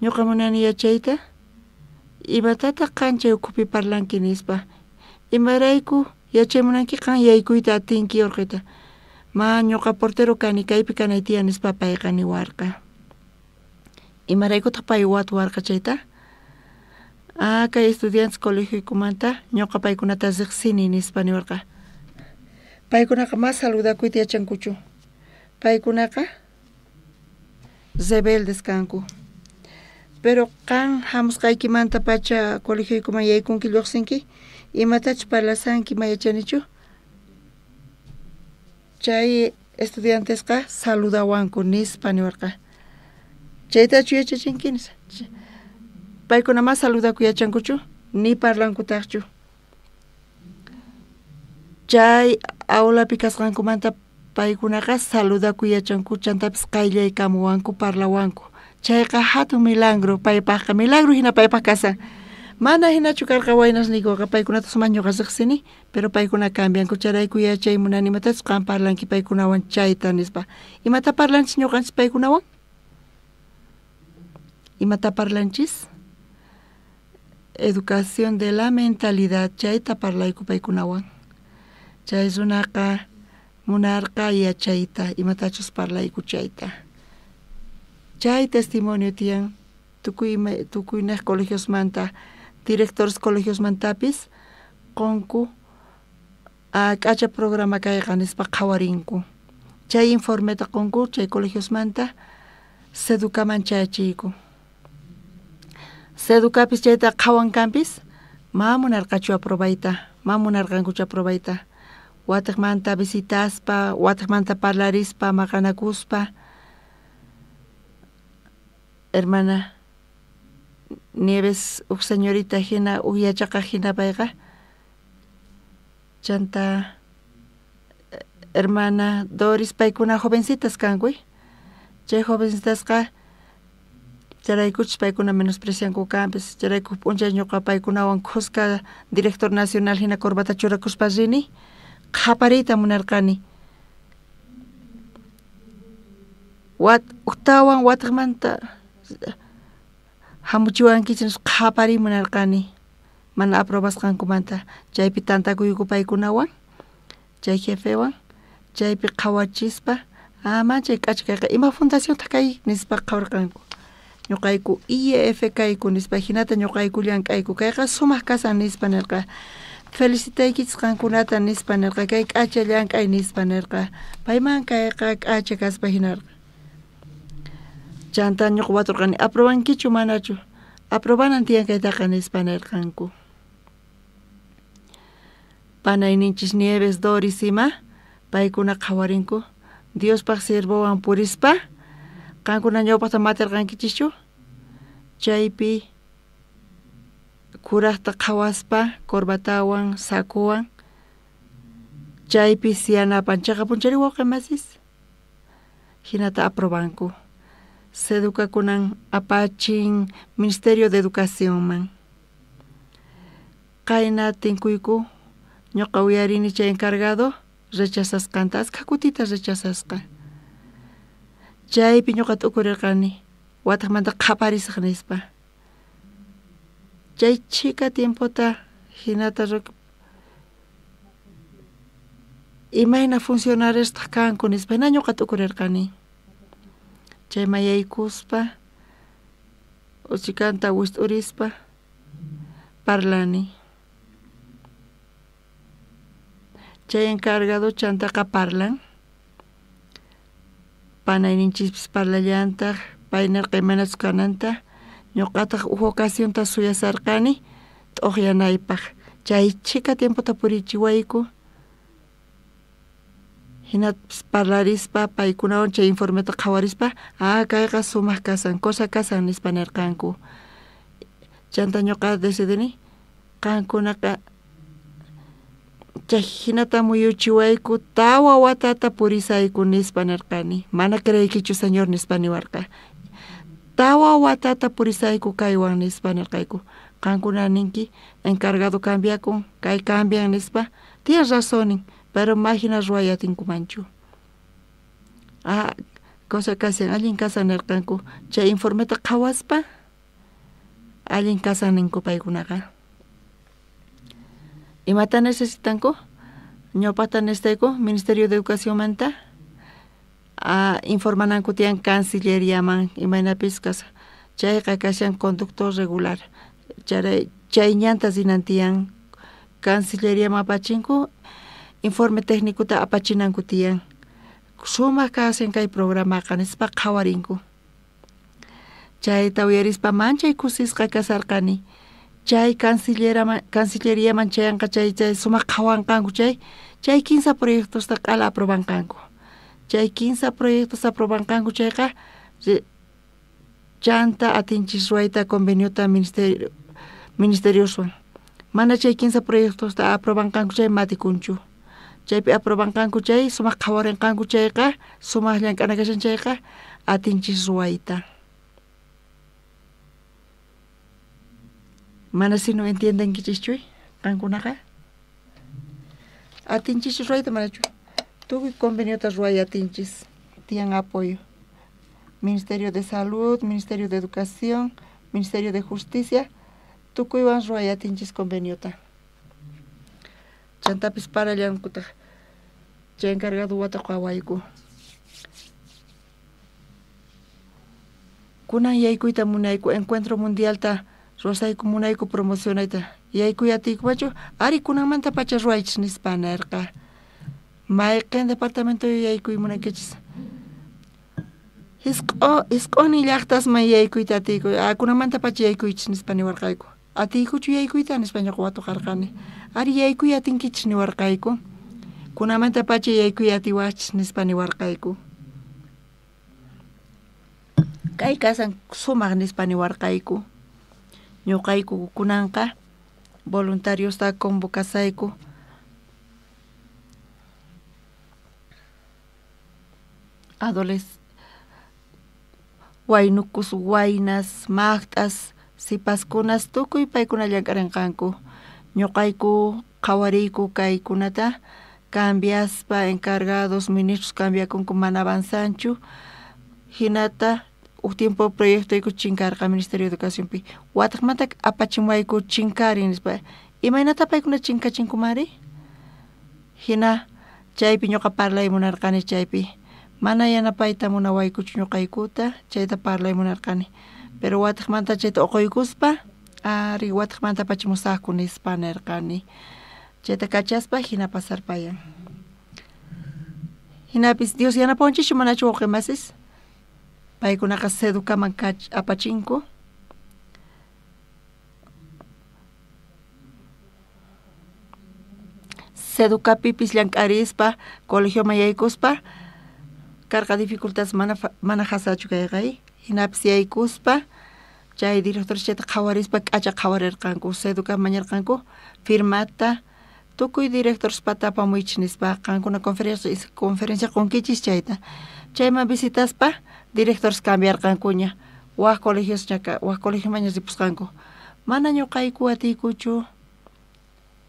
ñuqa munani yachayta imatata qanchay ukupi parlanki nispa imarayku yachaymunanki qan yaykuyta atinki urqita ma ñuqa portero kani kaypi kanay tiyan nispa payqa niwarqa imaraykutaq pay watuwarqa chayta kay estudiantes colegioykumanta ñuqa paykunata riqsini nispa niwarqa paykunaqa mas saludakuyta yachankuchu paykunaqa rebeldes kanku pero qan hamusqaykimanta pacha colegioykuman yaykunki lluqsinki imatachus parlasanki mayachanichu chay estudiantesqa saludawanku nispa niwarqa chaytachu yachachinki nispa paykuna mas saludaku yachankuchu ni parlankutaqchu chay aulapi kasqankumanta paykunaqa saludaku yachanku chantapis qayllaykamuwanku parlawanku chayqa hatun milagro paypaqqa milagro hina paypaq kasan mana hinachu karqa waynas nikuqa paykunata sumaq ñuqa riqsini pero paykuna cambianku charayku yachaymunani imatachus qan parlanki paykunawan chayta nispa imata parlanchis ñuqanchis paykunawan imata parlanchis educación de la mentalidad chayta parlayku paykunawan chay runaqa munarqa yachayta imatachus parlayku chayta chay testimonio tiyan tukuynaq colegiosmanta directores colegiosmantapis qunku k'acha programa kayqa nispa qhawarinku chay informeta qunku chay colegiosmanta seducaman chayachiyku sedukapis chayta qhawankanpis ma munarqachu aprobayta ma munarqankuchu aprobayta wataqmanta visitaspa wataqmanta parlarispa maqanakuspa hermana Nieves señorita hina yachaqa hina payqa chanta hermana Doris paykuna jovencitas kankuy chay jovencitasqa charaykuchis paykuna menosprecianku kanpis charayku p'unchay ñuqa paykunawan kusqa director nacional hina corbata churakuspa rini qapariyta munarqani Uktawan wataqmanta hamuchiwankichis qhaparimunarqani mana aprobasqankumanta chaypi tantakuyku paykunawan chay jefewan chaypi qhawachispa chay k'achkayqa ima fundación kay nispa qhawarqanku ñuqayku IEF kayku nispa hinata ñuqayku llank'ayku kayqa sumaq kasan nispa nirqa felicitaykichis qankunata nispa nirqa kay k'acha llank'ay nispa nirqa payman kayqa k'acha kaspa hinarqa chanta ñuqa waturqani aprobankichu manachu aprobanan tiyankaytaqa nispa nirqanku panayninchis Nieves Doris ima paykuna qhawarinku Diospaq sirvowan purispa qankuna ñawpaqta matirqankichischu chaypi kuraqta qhawaspa corbatawan sakuwan chaypi siyanapan chayqa punchari wawqimasis hinata aprobanku sedukakunan apachin Ministerio de Educación man qayna tinkuyku ñuqa uyarini chay encargado rechazasqanta asqa kutita rechazasqa chaypi ñuqa t'ukurirqani wataqmanta qhaparisaq nispa chay chika tiempota hinata imayna funcionariostaq kanku nispa hina ñuqa t'ukurirqani chayma yaykuspa uchikanta wisht'urispa parlani chay encargado chantaqa parlan panayninchispis parlallantaq paynirqa imanachus kananta ñuqataq ocasiónta suyasarqani t'uqyanaypaq chay chika tiempota purichiwayku hinapis parlarispa paykunawan chay informeta qhawarispa kayqa sumaq kasan cosa kasan nispa nirqanku chanta ñuqa decidini qankunaqa chay hinata muyuchiwayku tawa watata purisayku nispa nirqani mana creykichu señor nispa niwarqa tawa watata purisayku kaywan nispa nirqayku qankuna ninki encargado cambiakun kay cambian nispa tienes razonin pero máquina ruayatinkumanchu cosa kasan allin kasan nirqanku chay informeta qhawaspa allin kasan ninku paykunaqa imata necesitanku ñawpaqta necesitayku Ministerio de Educación manta informananku tiyan Cancilleríaman imaynapis kasa chayqa kashan conductor regular chay ñantas inantiyan Cancilleríaman apachinku informe técnicuta apachinanku tiyan sumaq kasan kay programaqa nispa qhawarinku chayta uyarispa manchay kusisqa kasarqani chay Cancilleríaman chayanqa chay sumaq qhawanqanku chay 15 proyectosta q'ala aprobanqanku chay 15 proyectos aprobanqanku chayqa chanta atinchis ruayta conveniota ministerioswan mana chay 15 proyectosta aprobanqanku chay matikunchu chaypi aprobanqanku chay sumaq qhawarinqanku chayqa sumaq llank'ana kashan chayqa atinchis ruayta mana sino entiendenkichis chuy qankunaqa atinchis ruayta manachu tukuy conveniota ruay atinchis tiyan apoyo Ministerio de Salud, Ministerio de Educación, Ministerio de Justicia tukuywan ruay atinchis conveniota chantapis parallankuta chay encargado wataqawayku kunan yaykuyta munayku encuentro mundialta rosayku munayku promocionayta yaykuyatiykumachu ari kunanmanta pacha ruaychis nispa nirqa mayqin departamento yaykuy munaykichis isq'uni llaqtasman yaykuyta atiykuy kunanmanta pacha yaykuychis nispa niwarqayku atiykuchu yaykuyta nispa ñuqa watuqarqani ari yaykuy atinkichis niwarqayku kunanmanta pacha yaykuy atiwachis nispa niwarqayku kay kasan sumaq nispa niwarqayku ñuqayku kunanqa voluntarios convocasayku waynukus waynas maqt'as sipaskunas tukuy paykuna llank'arinqanku ñuqayku qhawariyku kaykunata cambiaspa encargados ministros cambiakunku mana avanzanchu hinata tiempo proyecto iku chinkarqa Ministerio de Educación pi wataqmanta apachimwayku chinkarin nispa imaynata paykuna chinkachinkumari hina chaypi ñuqa parlay munarqani chaypi mana yanapayta munawaykuchu ñuqaykuta chayta parlay munarqani pero wataqmanta chayta uquykuspa ari wataqmanta apachimusaqku nispa nirqani chayta kachaspa hina pasarpayan hinapis Dios yanapawanchikchu manachu wawqimasis paykunaqa sedukaman apachinku sedukapipis llank'arispa colegioman yaykuspa karqa dificultades mana hasachu kayqay hinapis yaykuspa chay director chayta qhawarispa k'acha qhawarirqanku seduka mañarqanku firmata tukuy directores pata apamuychis nispa qankuna conferencia qunkichis chayta chayman visitaspa directores cambiarqankuña waq colegios ñaka waq colegio mañas ripusqanku mana ñuqayku atiykuchu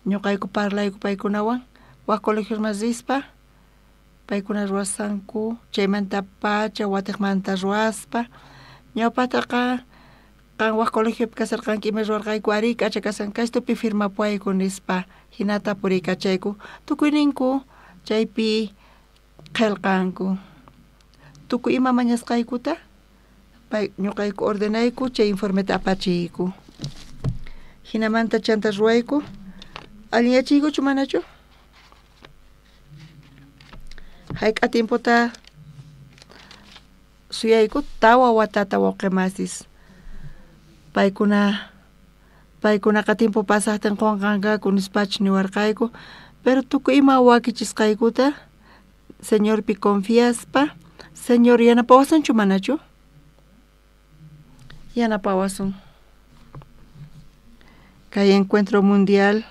ñuqayku parlayku paykunawan waq colegios mas rispa paykuna ruwasanku chaymanta pacha watiqmanta ruwaspa ñawpataqa qan waq colegiopi kasarqanki ima ruwarqayku ari k'acha kasanqa estupi firmapuyayku nispa hinata puriykachayku tukuyninku chaypi qillqanku tukuy ima mañasqaykuta pay ñuqayku ordenayku chay informeta apachiyku hinamanta chanta ruwayku allinyachiykuchu manachu hayk'a tiempota suyayku tawa watata wawqimasis paykunaqa tiempo pasaqtin qunqanqaku nispachu niwarqayku pero tukuy ima wakichisqaykuta señorpi confiaspa señor yanapawasunchu manachu yanapawasun kay encuentro mundial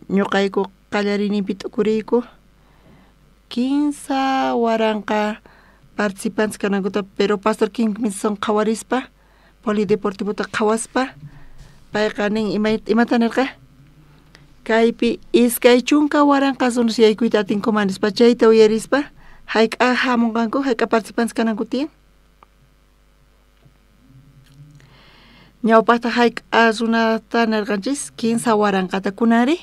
ñuqayku qallarinimpi tukuriyku 15 waranqa participantes kanankuta pero pastor King son qhawarispa polideportivota qhawaspa payqa nin imata nirqa kaypi iskay chunka waranqa sunus yaykuyta atinkuman nispa chayta uyarispa hayk'a hamunqanku hayk'a participantes kananku tiyan ñawpaqta hayk'a runata nirqanchis 15 waranqata kunari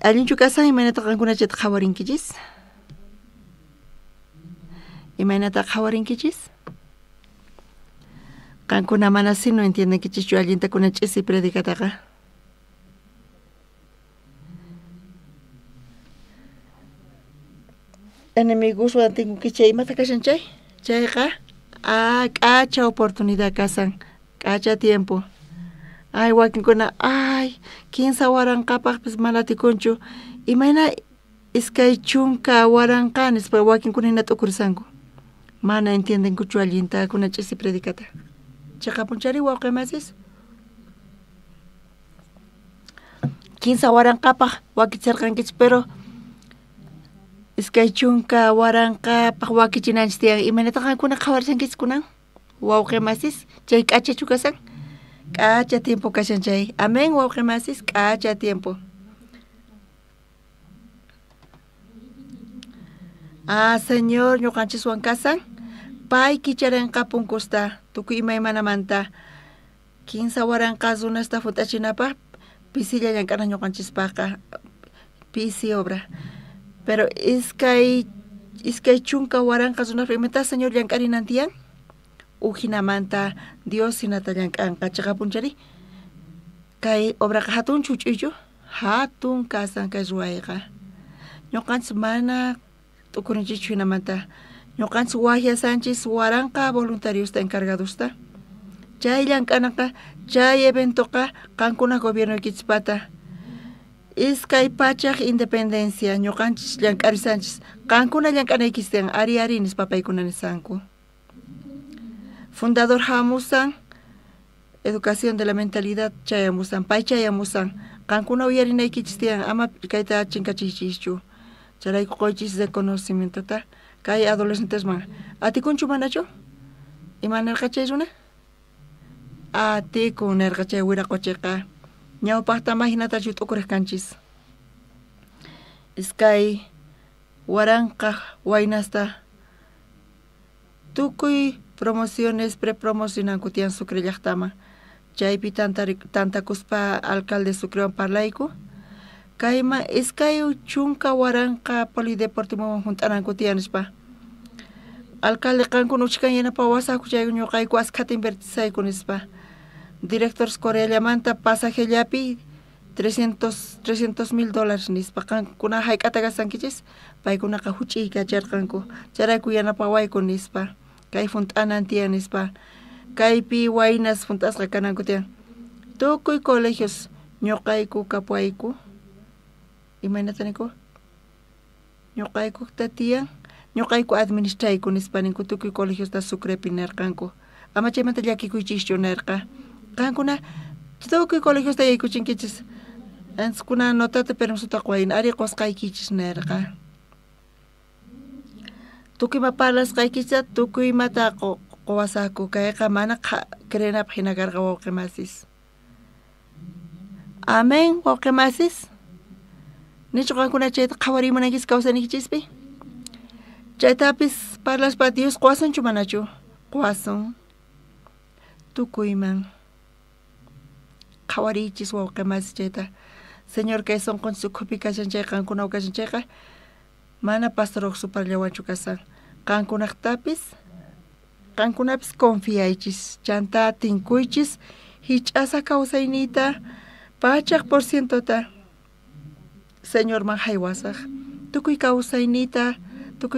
allinchu kasan imaynata qankuna chayta qhawarinkichis imaynata qhawarinkichis qankuna mana sino entiendenkichischu allintakuna ch'isi predicataqa enemigoswan tinkukicha imata kashan chayqa k'acha oportunidad kasan k'acha tiempo ay wakinkuna 15 waranqapaqpis mana atikunchu imayna iskay chunka waranqa nispa wakinkuna hina t'ukurisanku mana entiendenkuchu allintakuna ch'isi predicata chayqa punchari wawqimasis 15 waranqapaq wakicharqankichis pero iskay chunka waranqapaq wakichinanchis tiyan imaynata qankuna qhawarishankichis kunan wawqimasis chay k'achachu kasan k'acha tiempo kashan chay amén wawqimasis k'acha tiempo señor ñuqanchiswan kasan pay kicharinqa punkusta tukuy imaymanamanta 15 waranqa runasta fut'achinapaq pisilla llank'ana ñuqanchispaqqa pisi obra pero iskay chunka waranqa runapa imata señor llank'arinan tiyan uhinamanta Dios hinata llank'anqa chayqa punchari kay obraqa hatun chuch'uychu hatun kasan kay ruwayqa ñuqanchis mana t'ukurinchichu hinamanta ñuqanchis waqllasanchis waranqa voluntariusta encargadosta chay llank'anaqa chay eventoqa qankuna gobiernoykichispata iskay pachaq independencia ñuqanchis llank'arisanchis qankuna llank'anaykis tiyan ari nispa paykuna nisanku fundador hamusan educación de la mentalidad chayamusan pay chayamusan qankuna uyarinaykichis tiyan ama kayta chinkachichischu charayku qoychis de conocimientota kay adolescentesman atikunchu manachu imanarqa chay runa atikun nirqa chay wiraquchiqa ñawpaqta hinatachu t'ukuriq kanchis iskay waranqa waynasta tukuy promociones prepromocionanku tiyan Sucre llaqtama chaypi tantakuspa alcalde Sucrewan parlayku kayma iskayu chunka waranqa polideportivo juntananku tiyanishpa alcalde kanku nuchkan yanapa wasaku chay ñuqayku askata invertisayku nispa directores Coreallamanta pasajellapi $300,000 nispa kankuna hayk'ata gastankichis paykunaqa huch'iyta kacharqanku charayku yanapawayku nispa kay funt'anan tiyan nispa kaypi waynas funt'asqa kananku tiyan tukuy colegios ñuqayku kapwayku imaynataniku ñuqaykukta tiyan ñuqayku administrayku nispa ninku tukuy colegiosta Sucrepi nirqanku ama chaymanta llakikuychischu nirqa kankuna tukuy colegiosta yaykuchinkichis anskuna notata permisuta quwayna ari qusqaykichis nirqa tukuyma parlasqaykichis tukuymata quwasaku kayqa mana creenapaq hina karqa wawqimasis amén wawqimasis nichu qankuna chayta qhawarimunankis kawsanikichispi chaytapis parlaspa Dios quwasunchu manachu quwasun tukuyman qhawarichis wawqimasis chayta Señor kay sunqunchis ukhupi kashanchayqa qankunawan kashanchayqa mana pastor suparllawanchu kasan qankunapis confiaychis chanta tinkuychis hich'asa kawsaynita pachaq porcientota Señor man haywasaq tukuy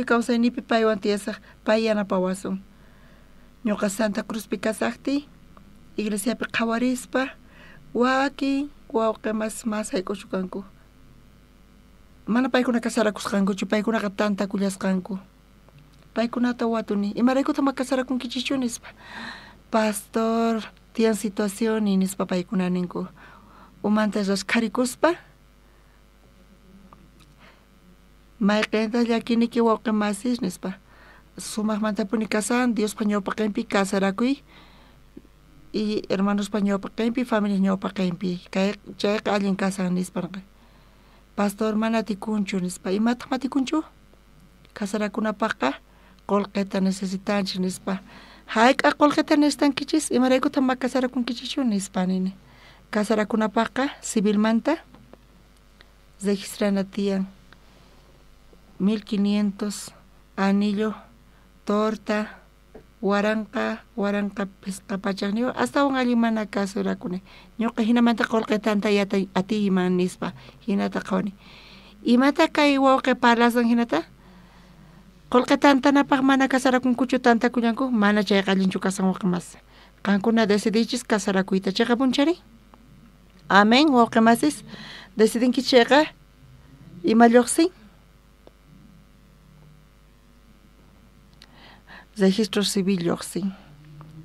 kawsaynipi paywan tiyasaq pay yanapawasun ñuqa Santa Cruzpi kasaqti iglesiapi qhawarispa wakin wawqimas mas hayk'ushu kanku mana paykuna kasarakusqankuchu paykunaqa tantakullasqanku paykunata watuni imaraykutama kasarakunkichischu nispa pastor tiyan situación nispa paykuna ninku umanta rashkarikuspa mayqinta llakiniki wawqimasis nispa sumaqmantapuni kasan Diospa ñawpaqinpi kasarakuy y hermanospa ñawpaqinpi familia ñawpaqinpi chayqa allin kasan nisparqa pastor mana tikunchu nispa imataq matikunchu kasarakunapaqqa qullqita necesitanchik nispa hayk'a qullqita necesitankichis imaraykutama kasarakunkichischu nispa nini kasarakunapaqqa civilmanta registrana tiyan 1500 anillo torta waranqa pesqa pachaqniwa hasta un allin mana kasurakuni ñuqa hinamanta qullqitanta atiyman nispa hinata qawani imata kay wawqi parlasan hinata qullqitantanapaq mana kasarakunkuchu tantakullanku mana chayqa allinchu kasan wawqimas qankuna decidichis kasarakuyta chayqa punchari amén wawqimasis decidinki chayqa ima lluqsin registro civil lluqsin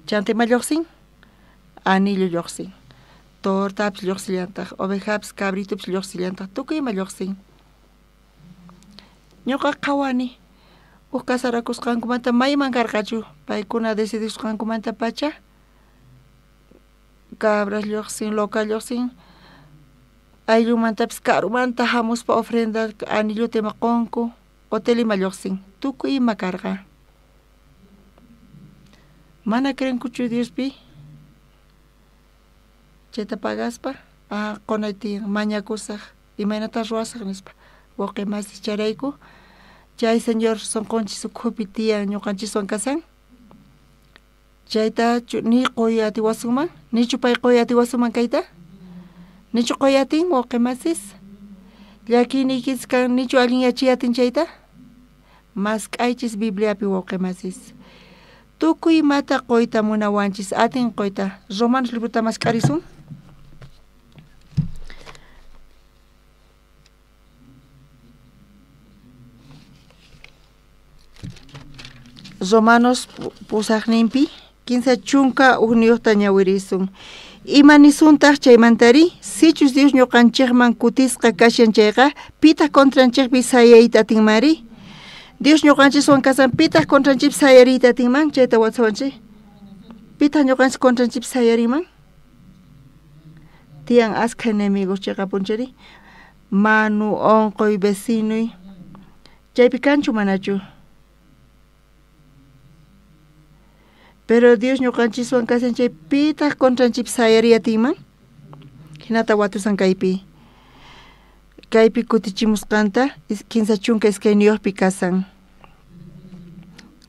chantima lluqsin anillo lluqsin tortapis lluqsillantaq ovejapis cabritopis lluqsillantaq tukuyma lluqsin ñuqa qhawani kasarakusqankumanta mayman karqachu paykuna decidisqankumanta pacha cabras lluqsin local lluqsin ayllumantapis karumanta hamuspa ofrenda anillutima qunku hotelima lluqsin tukuyma karqa mana creenkuchu Diospi chayta pagaspa qunaytiyan mañakusaq imaynata ruwasaq nispa wawqimasis charayku chay Señor sunqunchis ukhupi tiyan ñuqanchiswan kasan chayta ni quwi atiwasunman nichu pay quwi atiwasunman kayta nichu quwi atin wawqimasis llakinikis kan nichu allin yachiyatin chayta mas k'aychis Bibliapi wawqimasis tukuy mata qoyta munawanchis atin qoyta Romanos libruta mas k'arisun Romanos pusaqninpi 15 chunka ugniyuqta ñawirisun imanisuntaj chaymantari sichus Dios ñuqanchikman kutisqa kashan chayqa pita contranchikpi sayayta atinmari Dios ñuqanchiswan kasan pitaq contranchip sayariyta atinman chayta watsawanchik pitaq ñuqanchis contranchip sayariman tiyan askha enemigos chayqa punchari manu onqoy vecinuy chaypi kanchu manachu. Pero Dios ñuqanchiswan kasan chay pitaq contranchip sayariyatinman hinata watusan kaypi. Kaypi kutichimusqanta kinsa chunka iskayniyuqpi kasan.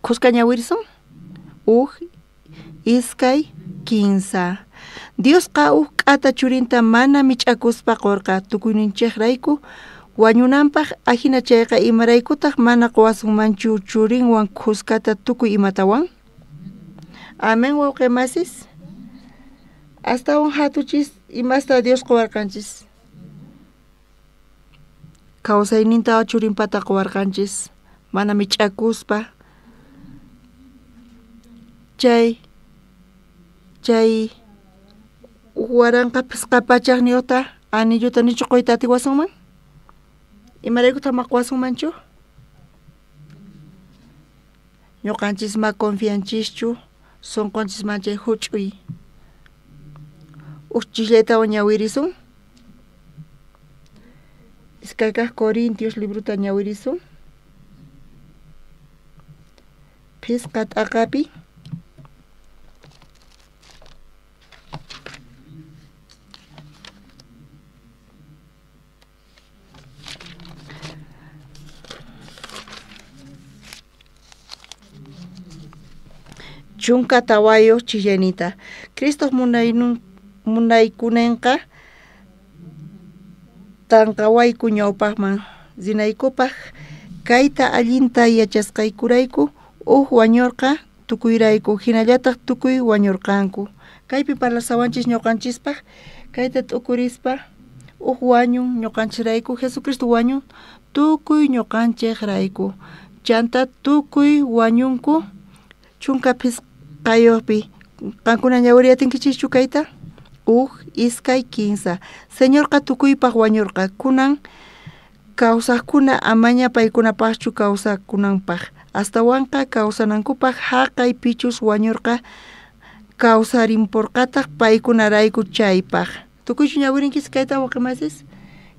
Qusqa ñawirsun iskay kinsa. Diosqa k'ata churinta mana mich'akuspa qurqa tukuyninchaqrayku wañunanpaq ajina chayqa imaraykutaq mana quwasunmanchu churinwan qusqata tukuy imatawan. Amén wawqimasis. Astawan hatuchis imasta Dios quwarqanchis. Kawsayninta churinpata quwarqanchis mana mich'akuspa. Chay waranqa pisqa pachaqniyuqta anilluta nichu qoyta atiwasunman? Imaraykutaq maqwasunmanchu? Ñuqanchis ma confianchischu sunqunchis manchay huch'uy. Chillaytawan ñawirisun. Iskaykaq Corintios libruta ñawirisun. Pisqa t'aqapi chunka tawayo chillanita. Cristo munaykunenqa tanqawayku ñawpaqman zinaykupaq kayta allinta yachasqaykurayku wañurqa tukuyrayku hinallataq tukuy wañurqanku. Kaypi parlasawanchis ñuqanchispaq kayta tukurispa wañun ñuqanchisrayku Jesucristo wañun tukuy ñuqanchiqrayku. Chanta tukuy wañunku chunka pisqayuqpi. Qankuna ñawiriyatinkichikchu kayta? Iskay kinsa. Señorqa tukuypaq wañurqa kunan kawsaqkuna amaña paykunapaqchu kawsakunanpaq. Astawanqa kawsanankupaq haqay pichus wañurqa kawsarinpurqataq paykunarayku chaypaq. Tukuychu ñawirinkis kayta waqmasis?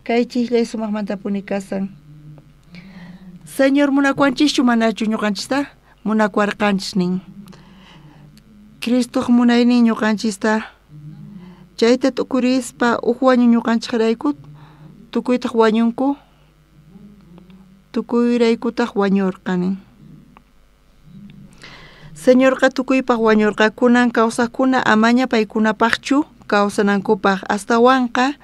Kay chiqlay sumaqmantapuni kasan. Señor munakuanchischu manachu ñuqanchista? Munakuarqanchis nin. Cristo munaynin ñuqanchista chayta tukurispa wañun ñuqanchiqrayku tukuytaq wañunku tukuyraykutaq wañurqanin. Señorqa tukuypaq wañurqa kunan kawsaqkuna amaña paykunapaqchu kawsanankupaq. Astawanqa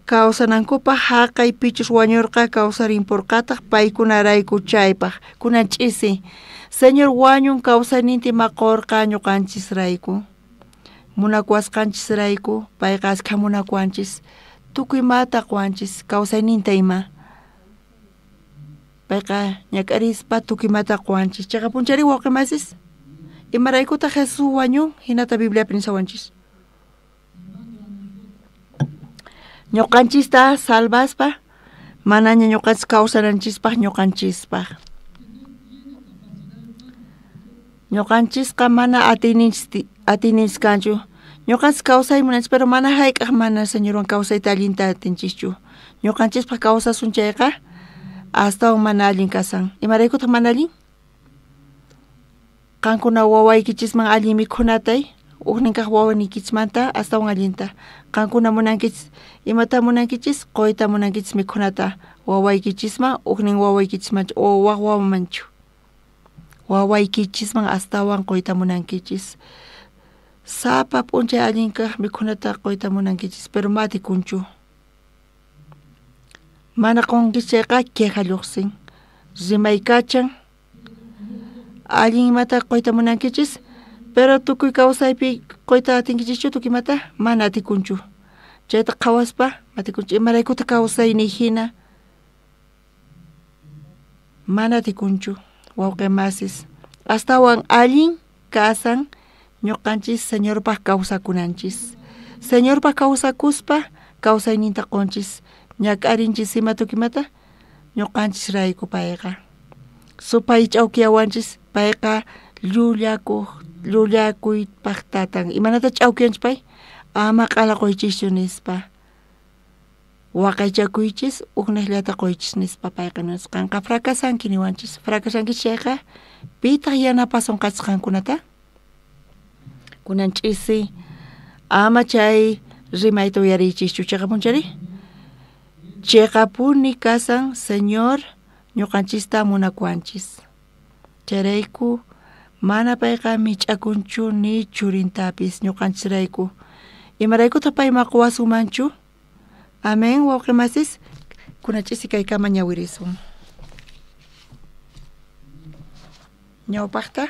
kawsanankupaq haqay pichus wañurqa kawsarinpurqataq paykunarayku chaypaq. Kunan ch'isi. Señor wañun kawsayninti maqurqa ñuqanchisrayku. Munakuasqanchisrayku payqa askha munakuanchis. Tukuymata quanchis kawsayninta ima. Payqa ñak'arispa tukuymata quanchis. Chayqa punchari wawqimasis. Imaraykutaq Jesús wañun hinata Bibliapi nisawanchis. Ñuqanchista salvaspa manaña ñuqanchis kawsananchispaq ñuqanchispaq. Ñuqanchisqa mana atiniskanchu. Ñuqanchis kawsaymunanchis pero mana hayk'aq mana Señorwan kawsayta allinta atinchikchu. Ñuqanchispaq kawsasun chayqa astawan mana allin kasan. Imaraykutaq mana allin? Qankuna wawaykichisman allin mikhunatay ukninkaq wawaniykichismanta astawan allinta. Qankuna munankichis imata munankichis qoyta munankichis mikhunata wawaykichisman uknin wawaykichismanchu o waq wawamanchu. Wawaykichisman astawan qoyta munankichis. Sapa p'unchay allinkaq mikhunata qoyta munankichis pero matikunchu. Mana qunkichis chayqa queja lluqsin. Rimaykachan allin imata qoyta munankichis pero tukuy kawsaypi qoyta atinkichischu tukuymata mana atikunchu. Chayta qhawaspa matikunchu. Imaraykuta kawsayni hina mana atikunchu. Wawqimasis astawan allin kasan ñuqanchis Señorpaq kawsakunanchis. Señorpaq kawsakuspa kawsayninta qunchis. Ñak'arinchis ima tukuymata ñuqanchisrayku payqa. Supay ch'awkiyawanchis payqa llullakuypaq tatan. Imanata ch'awkiyanchis pay? Ama q'alaquychischu nispa. waqaychakuychis uqnaqllata qoychis nispa payqa nisqanqa fracasanki niwanchis. Fracasanki chayqa pitaq yanapasunqachis qankunata kunanch'isi ama chay rimayta uyariychischu chayqa punchari chayqa puni kasan Señor ñuqanchista munakuanchis. Chayrayku mana payqa mich'akunchu ni churintapis ñuqanchisrayku. Imaraykutaq payqa quwasumanchu. Amén, wawqi masis, kunanchisi kaykama ñawirisun. Ñawpaqta